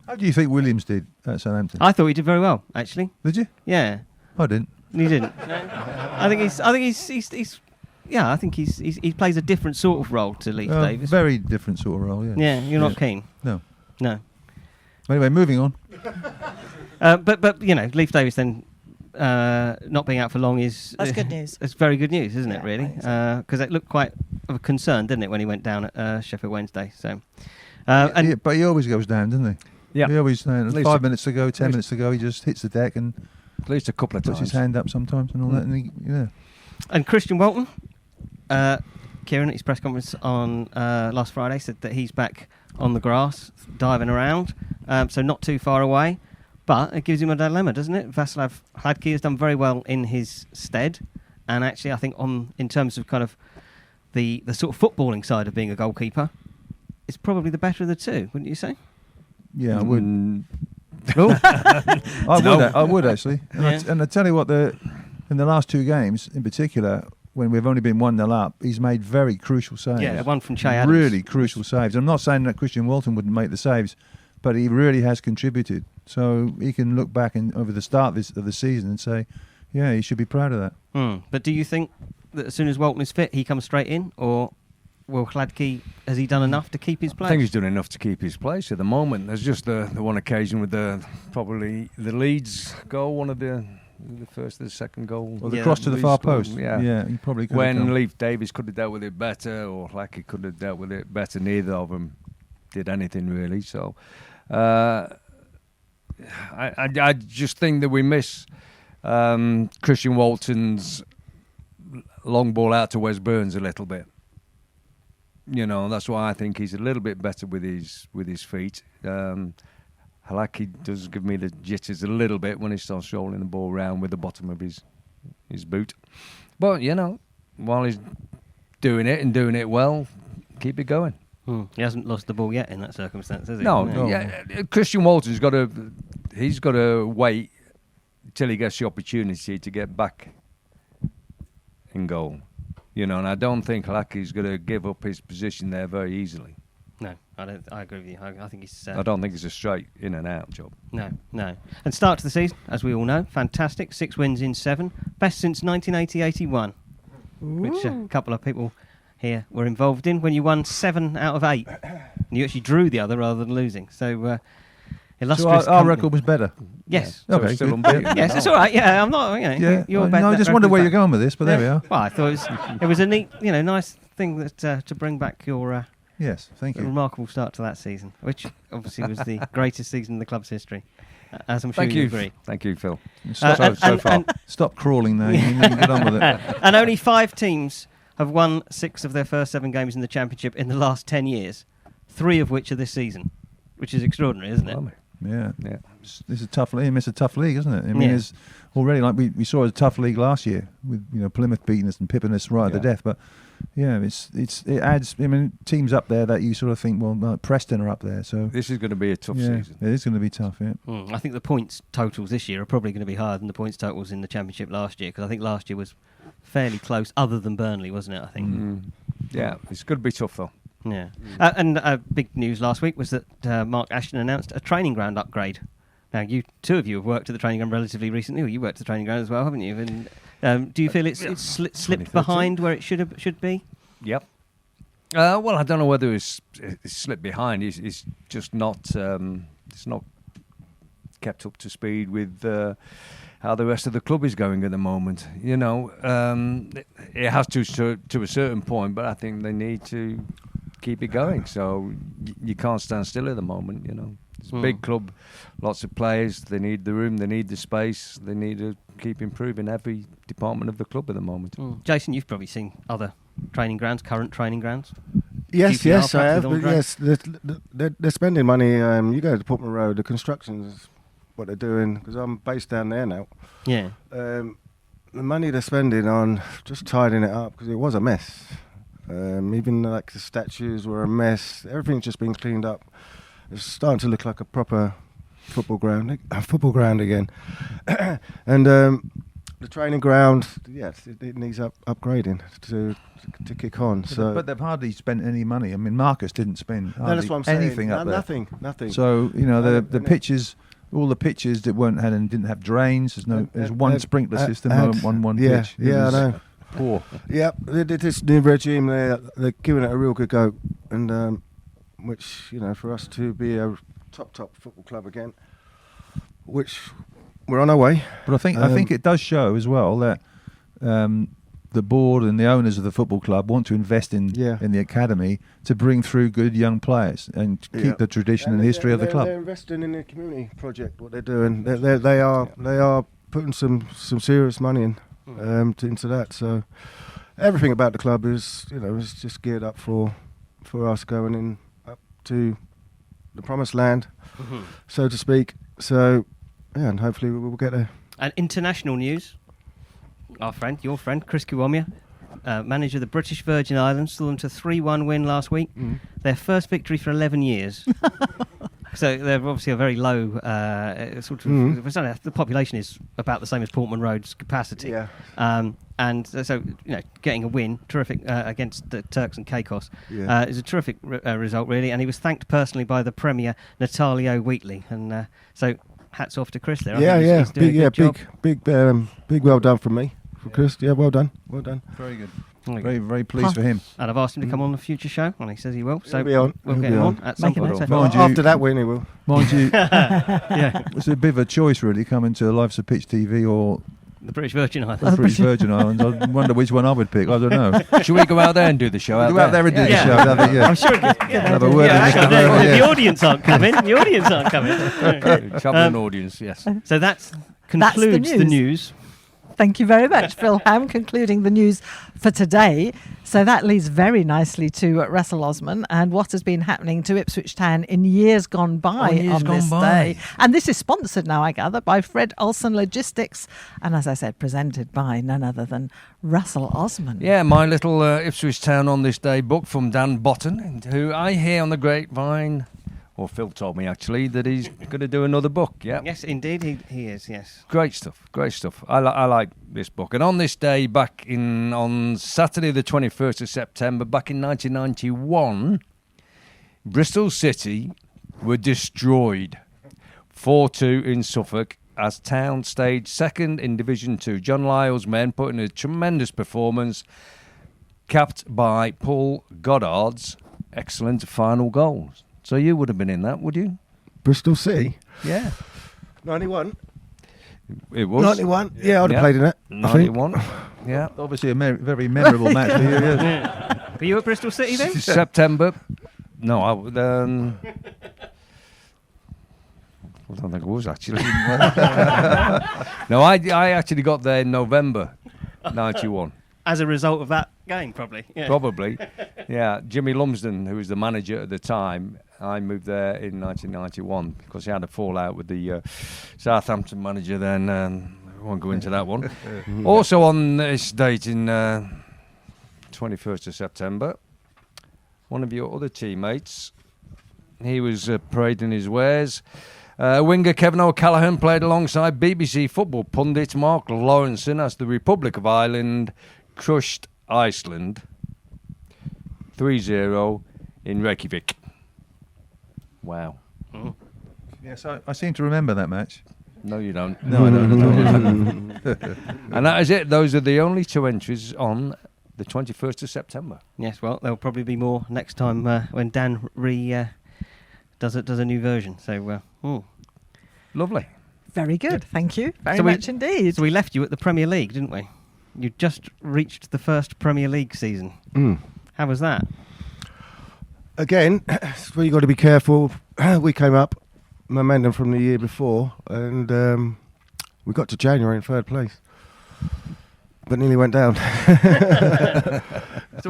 How do you think Williams did at Southampton? I thought he did very well, actually. Did you? Yeah. I didn't. You didn't. I think he plays a different sort of role to Leif Davis. Very different sort of role. Yeah. Yeah, you're not keen. No. Anyway, moving on. But Leif Davis then not being out for long that's good news. It's very good news, isn't it? Really, because it looked quite of a concern, didn't it, when he went down at Sheffield Wednesday? So, but he always goes down, doesn't he? Yeah. He always 5 minutes to go, 10 minutes to go, he just hits the deck and at least a couple of puts times. his hand up sometimes and all that. And And Christian Walton, Kieran at his press conference on last Friday said that he's back on the grass, diving around, so not too far away. But it gives him a dilemma, doesn't it? Václav Hladký has done very well in his stead, and actually, I think in terms of kind of the sort of footballing side of being a goalkeeper is probably the better of the two, wouldn't you say? Yeah, I would. No. I would actually. And I tell you what, in the last two games in particular, when we've only been 1-0 up, he's made very crucial saves. Yeah, one from Che Adams. Really crucial saves. I'm not saying that Christian Walton wouldn't make the saves, but he really has contributed. So he can look back over the start of the season and say, yeah, he should be proud of that. But do you think that as soon as Walton is fit, he comes straight in, or will Hladky, has he done enough to keep his place? I think he's done enough to keep his place at the moment. There's just the one occasion with probably the Leeds goal, one of the first or the second goal. Or the cross to the far post. Yeah, he probably could when have done. Leif Davis could have dealt with it better, or Hladky could have dealt with it better. Neither of them did anything really. So I just think that we miss Christian Walton's long ball out to Wes Burns a little bit. You know, that's why I think he's a little bit better with his feet. Hladky does give me the jitters a little bit when he starts rolling the ball around with the bottom of his boot. But, you know, while he's doing it and doing it well, keep it going. He hasn't lost the ball yet in that circumstance, has he? No. Yeah, Christian Walton's got to wait till he gets the opportunity to get back in goal. You know, and I don't think Hladky's going to give up his position there very easily. No, I don't. I agree with you. I think he's. I don't think it's a straight in and out job. No. And start to the season, as we all know, fantastic. 6 wins in 7, best since 1980-81, which a couple of people here were involved in. When you won 7 out of 8, and you actually drew the other rather than losing. So illustrious. So our record was better. Yes. Yeah. Okay. So still unbeaten. Yes, it's all right. Yeah, I'm not. You're better. I just wonder where you're going with this, but there we are. Well, I thought it was a neat, nice thing that to bring back your. Yes, thank you. Remarkable start to that season, which obviously was the greatest season in the club's history, as I'm sure Thank you you agree. Thank you, Phil. So far. Stop crawling now. You can get on with it. And only 5 teams have won 6 of their first 7 games in the Championship in the last 10 years, 3 of which are this season, which is extraordinary, isn't it? Yeah. This is a tough league. It's a tough league, isn't it? I mean, it's already like we saw a tough league last year with Plymouth beating us and pipping us right at the death, but. Yeah, it adds. I mean, teams up there that you sort of think, well, Preston are up there, so this is going to be a tough season. It is going to be tough. Yeah, I think the points totals this year are probably going to be higher than the points totals in the Championship last year, because I think last year was fairly close, other than Burnley, wasn't it? I think. Yeah, it's going to be tough though. Yeah, and big news last week was that Mark Ashton announced a training ground upgrade. Now, two of you have worked at the training ground relatively recently. Well, you worked at the training ground as well, haven't you? And do you feel it's slipped behind where it should be? Yep. Well, I don't know whether it's slipped behind. It's just not. It's not kept up to speed with how the rest of the club is going at the moment. You know, it has to a certain point, but I think they need to keep it going. So you can't stand still at the moment. You know. It's a big club, lots of players. They need the room, they need the space, they need to keep improving every department of the club at the moment. Jason, you've probably seen other training grounds, current training grounds. Yes, I have. But yes, they're spending money. You go to Portman Road, the construction's what they're doing, because I'm based down there now. Yeah. The money they're spending on just tidying it up, because it was a mess. Even like the statues were a mess. Everything's just been cleaned up. It's starting to look like a proper football ground again. And the training ground, yes, it needs upgrading to kick on. But they've hardly spent any money. I mean, Marcus didn't spend anything up there. Nothing. So the pitches, all the pitches that didn't have drains. There's one sprinkler system on one pitch. Yeah, I know. Poor. Yep, this new regime, they're giving it a real good go, and. Which, for us to be a top football club again, which we're on our way. But I think it does show as well that the board and the owners of the football club want to invest in the academy to bring through good young players and keep the tradition and history of the club. They're investing in the community project. What they're doing, they are putting some serious money into that. So everything about the club is is just geared up for us going in. To the promised land, so to speak. So, and hopefully we'll get there. And international news, your friend, Chris Kiwomya, manager of the British Virgin Islands, saw them to 3-1 win last week. Their first victory for 11 years. So they're obviously a very low sort of. The population is about the same as Portman Road's capacity. Yeah. And so, getting a win, terrific against the Turks and Caicos, is a terrific result, really. And he was thanked personally by the Premier, Natalio Wheatley. And so, hats off to Chris there. He's doing a good job. Big well done from me, for Chris. Yeah, well done. Very good. Very, very pleased for him. And I've asked him to come on the future show, and he says he will. So He'll be on. we'll get him on at some point. After that win, he will. Mind you, it's a bit of a choice, really, coming to Life's a Pitch TV or the British Virgin Islands. The British Virgin Islands. I wonder which one I would pick. I don't know. Should we go out there and do the show? Go out there and do the show. I'm sure. Have a word The audience aren't coming. Travelling audience, yes. So that concludes the news. Thank you very much, Phil Ham, concluding the news for today. So that leads very nicely to Russell Osman and what has been happening to Ipswich Town in years gone by on this day. And this is sponsored now, I gather, by Fred Olsen Logistics. And as I said, presented by none other than Russell Osman. Yeah, my little Ipswich Town on this day book from Dan Botton, who I hear on the grapevine... Or Phil told me, actually, that he's going to do another book, yeah? Yes, indeed, he is, yes. Great stuff. I like this book. And on this day, on Saturday the 21st of September, back in 1991, Bristol City were destroyed 4-2 in Suffolk as Town stayed second in Division 2. John Lyle's men put in a tremendous performance, capped by Paul Goddard's excellent final goals. So you would have been in that, would you? Bristol City? Yeah. 91? It was. 91? Yeah, I'd have played in it. 91. Yeah. Obviously a very memorable match for you. Yeah. Were you at Bristol City then? September. No, I don't think I was, actually. No, I actually got there in November 91. As a result of that game, probably. Yeah. Probably. Yeah. Jimmy Lumsden, who was the manager at the time, I moved there in 1991 because he had a fallout with the Southampton manager then. I won't go into that one. Also on this date in 21st of September, one of your other teammates, he was parading his wares. Winger Kevin O'Callaghan played alongside BBC football pundit Mark Lawrenson as the Republic of Ireland crushed Iceland 3-0 in Reykjavik. Wow. Mm. Yes, I seem to remember that match. No, you don't. No, I don't. And that is it. Those are the only two entries on the 21st of September. Yes, well, there'll probably be more next time when Dan does a new version. So, lovely. Very good. Thank you very much indeed. So we left you at the Premier League, didn't we? You just reached the first Premier League season. How was that? Again, well, you got to be careful. We came up momentum from the year before, and we got to January in third place, but nearly went down. So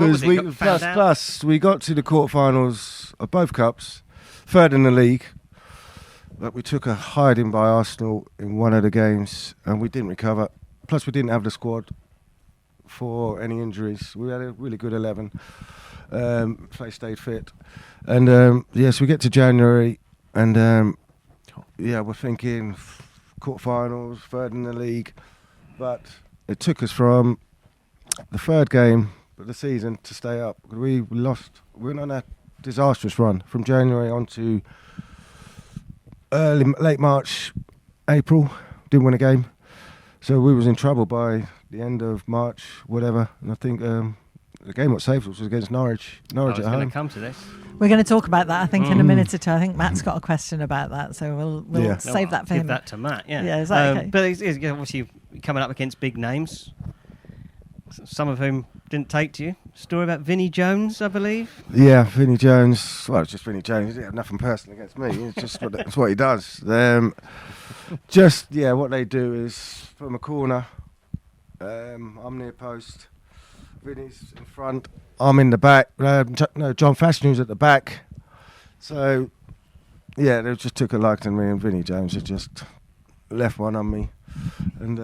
what was it? Plus, we got to the quarterfinals of both cups, third in the league. But we took a hiding by Arsenal in one of the games, and we didn't recover. Plus, we didn't have the squad for any injuries. We had a really good 11. They stayed fit. And, yes, we get to January, and, we're thinking quarterfinals, third in the league. But it took us from the third game of the season to stay up. We went on a disastrous run from January on to late March, April. Didn't win a game. So we was in trouble by the end of March, whatever. And I think the game that saved us was against Norwich. Norwich at home. I was going to come to this. We're going to talk about that, I think, in a minute or two. I think Matt's got a question about that, so we'll save that for him. Give that to Matt, yeah. Yeah, is that okay? But it's obviously coming up against big names, some of whom didn't take to you. Story about Vinnie Jones, I believe. Yeah, Vinnie Jones. Well, it's just Vinnie Jones. He didn't have nothing personal against me. It's just that's what he does. What they do is from a corner. I'm near post. Vinny's in front. I'm in the back. John Fashion's at the back. So, yeah, they just took a liking to me, and Vinnie Jones had just left one on me. And,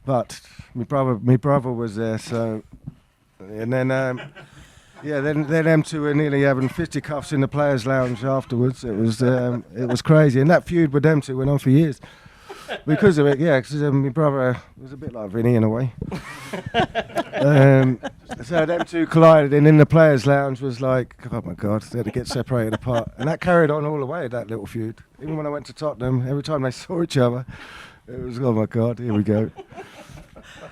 But my brother was there, so and then then them two were nearly having fisticuffs in the players' lounge afterwards. It was crazy, and that feud with them two went on for years because of it. Yeah, because my brother was a bit like Vinny in a way. So them two collided, and in the players' lounge was like, oh my God, they had to get separated apart, and that carried on all the way. That little feud. Even when I went to Tottenham, every time they saw each other, it was, oh my God, here we go.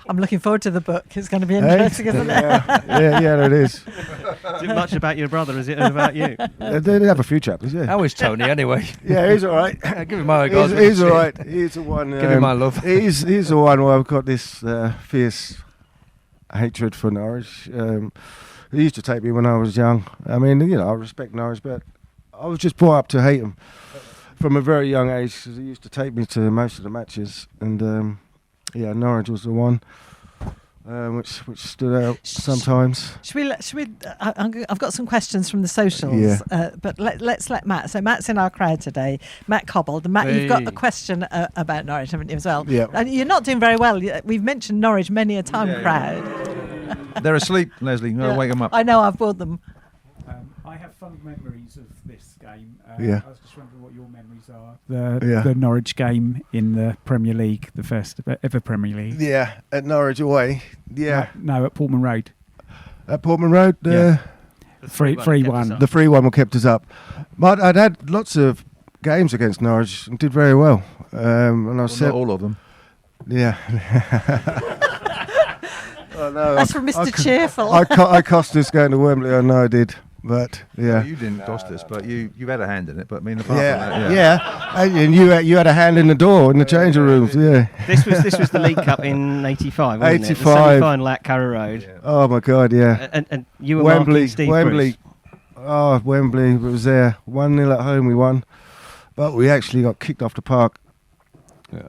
I'm looking forward to the book. It's going to be interesting, isn't it? Yeah, it is. Is it much about your brother? Is it about you? They have a few chapters, yeah. How is Tony anyway? Yeah, he's all right. Give him my regards. He's all right. He's the one. Give him my love. He's the one where I've got this fierce hatred for Norwich. He used to take me when I was young. I mean, I respect Norwich, but I was just brought up to hate him from a very young age because he used to take me to most of the matches, and Norwich was the one which stood out sometimes. Should we? I've got some questions from the socials, but let's let Matt. So Matt's in our crowd today. Matt Cobbold. And Matt, you've got a question about Norwich, haven't you, as well? Yeah. And you're not doing very well. We've mentioned Norwich many a time, crowd. They're asleep, Lesley. Wake them up. I know, I've bored them. I have fond memories of this game. Yeah. I was just wondering what your memories are. The Norwich game in the Premier League, the first ever Premier League. Yeah, at Norwich away. Yeah. No, at Portman Road. At Portman Road? Yeah. 3-1. The 3-1 kept us up. But I'd had lots of games against Norwich and did very well. And not all of them. Yeah. Oh, no, That's from Mr. Cheerful. I cost us going to Wembley. I know I did. But yeah, you didn't cost us, but you had a hand in it. But I mean, apart yeah, from that, and you had a hand in the door in the changing rooms. Yeah, this was the League Cup in '85. 85, the semi-final at Carrow Road. Yeah. Oh my God, yeah. And you were Wembley, Steve Wembley. Bruce. Oh, Wembley was there. 1-0 at home, we won, but we actually got kicked off the park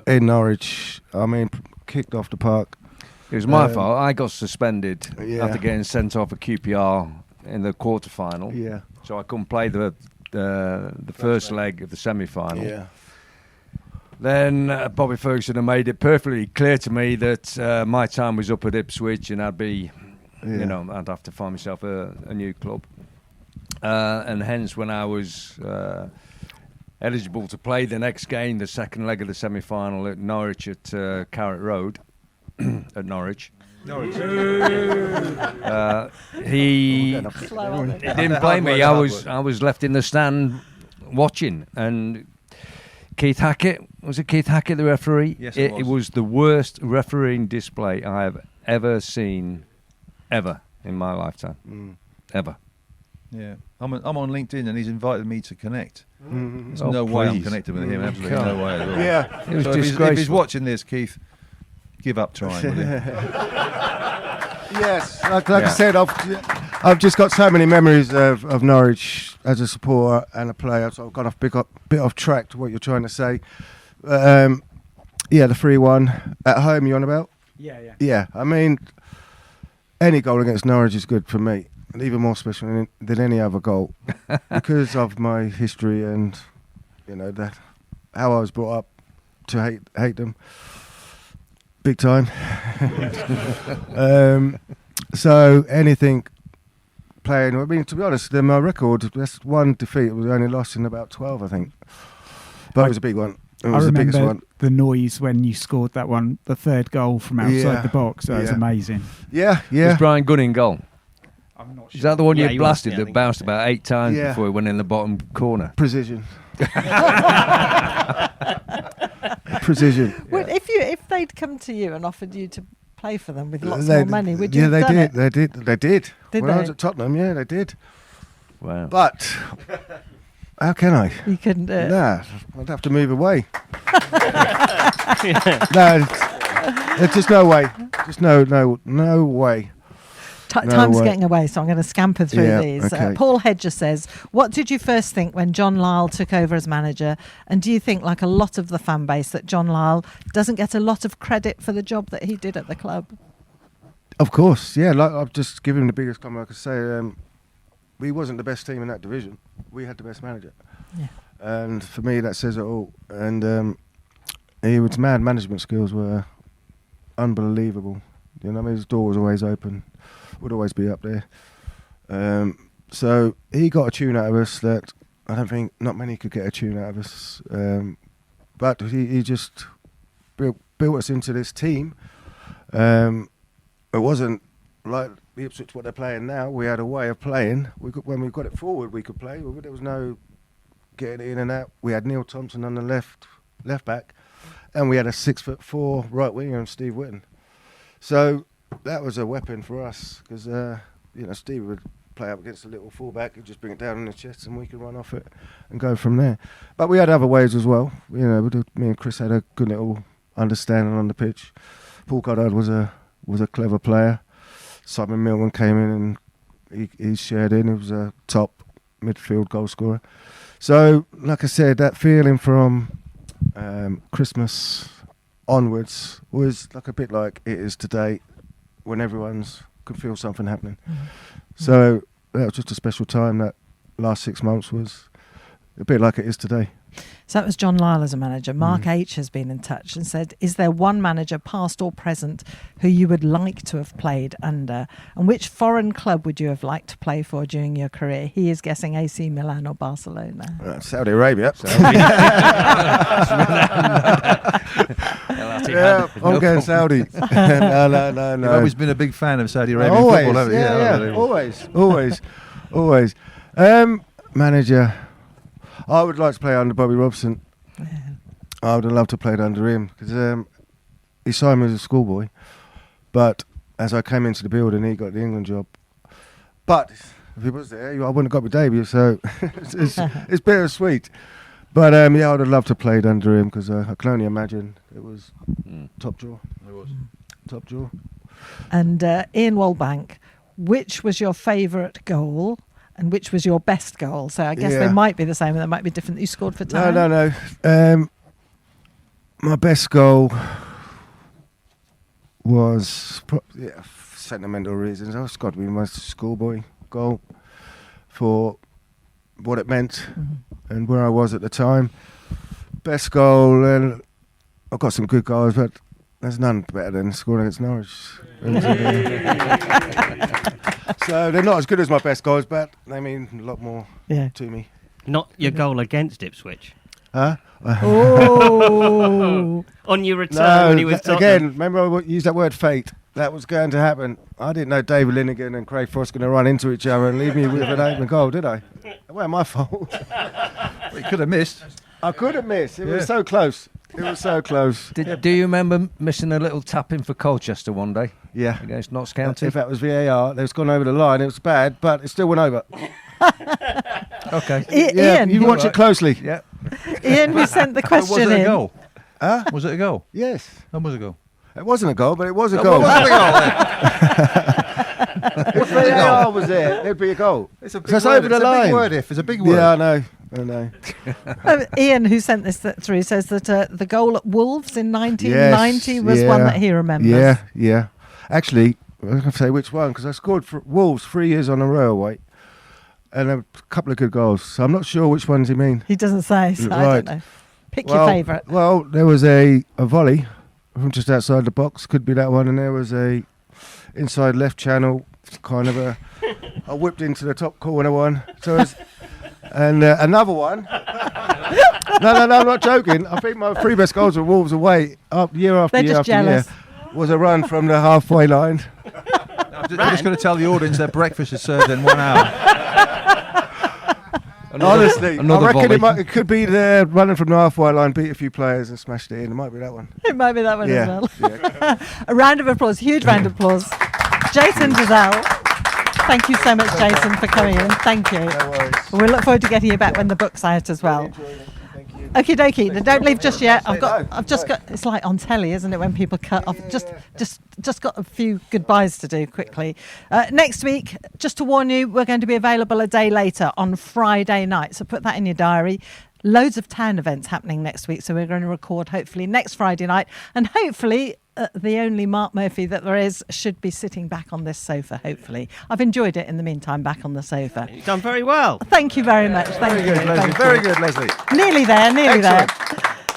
in Norwich. I mean, kicked off the park. It was my fault. I got suspended after getting sent off at QPR in the quarter-final. Yeah. So I couldn't play the first leg of the semi-final. Yeah. Then Bobby Ferguson had made it perfectly clear to me that my time was up at Ipswich and I'd be, I'd have to find myself a new club. And hence when I was eligible to play the next game, the second leg of the semi-final at Norwich at Carrot Road, at Norwich. He didn't blame me. I was left in the stand watching, and Keith Hackett, the referee? Yes, it was the worst refereeing display I have ever seen, ever in my lifetime, ever. Yeah, I'm on LinkedIn and he's invited me to connect. There's Oh, no way I'm please. connected with him. Absolutely no way at all. Yeah. It was So disgraceful. if he's watching this, Keith, give up trying, will you? Yes, like I said, I've just got so many memories of Norwich as a supporter and a player. So I've gone off bit off track to what you're trying to say. The 3-1 at home. You on about? Yeah. Yeah, I mean, any goal against Norwich is good for me, and even more special than any other goal because of my history and that how I was brought up to hate them. Big time. So anything playing. I mean, to be honest, my record. That's one defeat. It was only lost in about 12, I think. But it was a big one. It was the biggest one. The noise when you scored that one, the third goal from outside the box. That was amazing. Yeah. Was Brian Gunn in goal? I'm not sure. Is that the one Yeah, you he blasted was, yeah, I that think bounced so. about 8 times Yeah. before he went in the bottom corner? Precision. Precision. Well, if they'd come to you and offered you to play for them with lots more money, would you have they done did. it? They did. They did. Did when I they? was at Tottenham, yeah, they did. Wow. But how can I? You couldn't do it. Nah, I'd have to move away. No, there's just no way. Just no way. Time's way. getting away, so I'm going to scamper through Yeah, these. okay. Paul Hedger says, what did you first think when John Lyle took over as manager? And do you think, like a lot of the fan base, that John Lyle doesn't get a lot of credit for the job that he did at the club? Of course, yeah. Like I've just given him the biggest compliment I could say. We wasn't the best team in that division. We had the best manager. Yeah. And for me, that says it all. And his management skills were unbelievable. You know what I mean? His door was always open, would always be up there. So he got a tune out of us that I don't think not many could get a tune out of us. But he just built us into this team. It wasn't like the Ipswich what they're playing now. We had a way of playing. When we got it forward, we could play. There was no getting in and out. We had Neil Thompson on the left back, and we had a 6'4" right winger, Steve Whitten. So that was a weapon for us because Steve would play up against a little fullback and just bring it down on his chest, and we could run off it and go from there. But we had other ways as well. Me and Chris had a good little understanding on the pitch. Paul Goddard was a clever player. Simon Milman came in and he shared in. He was a top midfield goal scorer. So, like I said, that feeling from Christmas onwards was like a bit like it is today, when everyone's could feel something happening. Mm-hmm. So that was just a special time. That last 6 months was a bit like it is today. So that was John Lyle as a manager. Mark H has been in touch and said, is there one manager, past or present, who you would like to have played under? And which foreign club would you have liked to play for during your career? He is guessing AC Milan or Barcelona. Saudi Arabia. Yeah, I'm going Saudi. No. You've always been a big fan of Saudi Arabian football, haven't you? Yeah, always. Manager, I would like to play under Bobby Robson. Yeah. I would have loved to play under him because he signed me as a schoolboy, but as I came into the building, he got the England job. But if he was there, I wouldn't have got my debut, so it's bittersweet. But I would have loved to have played under him because I can only imagine it was top draw. It was top draw. And Ian Walbank, which was your favourite goal and which was your best goal? So I guess they might be the same and they might be different. You scored for time. No. My best goal was sentimental reasons. It's got to be my schoolboy goal for what it meant and where I was at the time. Best goal, and I've got some good goals, but there's none better than scoring against Norwich. So they're not as good as my best goals, but they mean a lot more to me. Not your goal against Ipswich? Huh? Oh! On your return when he was again, remember I used that word fate. That was going to happen. I didn't know David Linnigan and Craig Frost going to run into each other and leave me with an open goal, did I? It wasn't my fault. Well, you could have missed. I could have missed. It was so close. It was so close. Do you remember missing a little tap in for Colchester one day? Yeah. Against Notts County? If that was VAR, they was gone over the line. It was bad, but it still went over. Okay. Ian, you watch it closely. Yeah. Ian, we sent the question was it in. A goal? Huh? Was it a goal? Yes. That was a goal. It wasn't a goal, but it was a goal. What was it a goal then? If VAR was there, it'd be a goal. It's a big That's word. over the It's line. a big word. It's a big word. Yeah, I know. Ian, who sent this through, says that the goal at Wolves in 1990 was one that he remembers. Yeah. Actually, I was going to say which one, because I scored for Wolves 3 years on a row away, and a couple of good goals. So I'm not sure which ones he mean. He doesn't say, so I don't know. Pick your favourite. Well, there was a volley from just outside the box, could be that one, and there was a inside left channel, kind of I whipped into the top corner one. So and another one. No, I'm not joking. I think my three best goals were Wolves away, year after year after year. Was a run from the halfway line. I'm just going to tell the audience that breakfast is served in 1 hour. Honestly, I reckon it could be there running from the halfway line, beat a few players and smashed it in. It might be that one. It might be that one as well. Yeah. A round of applause, huge round of applause. Jason Dozzell. Thank you so much, Jason, for coming in. Thank you. No worries. We'll look forward to getting you back when the book's out as well. Okie dokie, don't leave just yet. I've just got. It's like on telly, isn't it? When people cut off. Just got a few goodbyes to do quickly. Next week, just to warn you, we're going to be available a day later on Friday night. So put that in your diary. Loads of town events happening next week. So we're going to record hopefully next Friday night, and hopefully. The only Mark Murphy that there is should be sitting back on this sofa, hopefully. I've enjoyed it in the meantime, back on the sofa. You've done very well. Thank you very much. Thank you. Very good, Lesley. Very good, Lesley. Nearly there.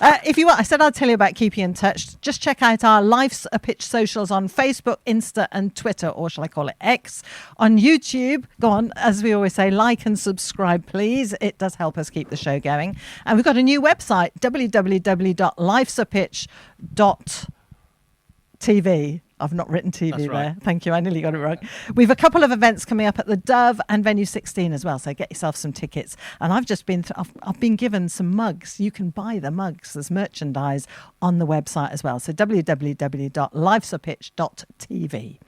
If you want, I said I'd tell you about keeping in touch. Just check out our Life's a Pitch socials on Facebook, Insta and Twitter, or shall I call it X. On YouTube, go on, as we always say, like and subscribe, please. It does help us keep the show going. And we've got a new website, www.lifesapitch.tv. I've not written TV That's there. right. Thank you. I nearly got it wrong. We've a couple of events coming up at the Dove and Venue 16 as well. So get yourself some tickets. And I've just been, I've been given some mugs. You can buy the mugs. There's merchandise on the website as well. So www.lifesapitch.tv.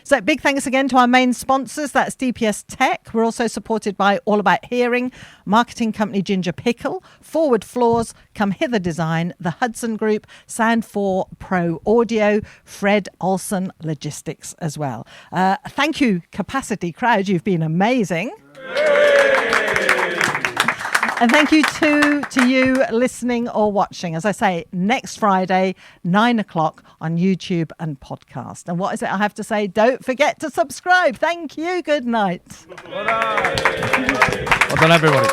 So big thanks again to our main sponsors. That's DPS Tech. We're also supported by All About Hearing, marketing company Ginger Pickle, Forward Floors, Come Hither Design, the Hudson Group, Sound 4 Pro Audio, Fred Olsen Logistics as well. Thank you, Capacity Crowd. You've been amazing. And thank you to you listening or watching. As I say, next Friday, 9 o'clock on YouTube and podcast. And what is it I have to say? Don't forget to subscribe. Thank you. Good night. Well done, everybody.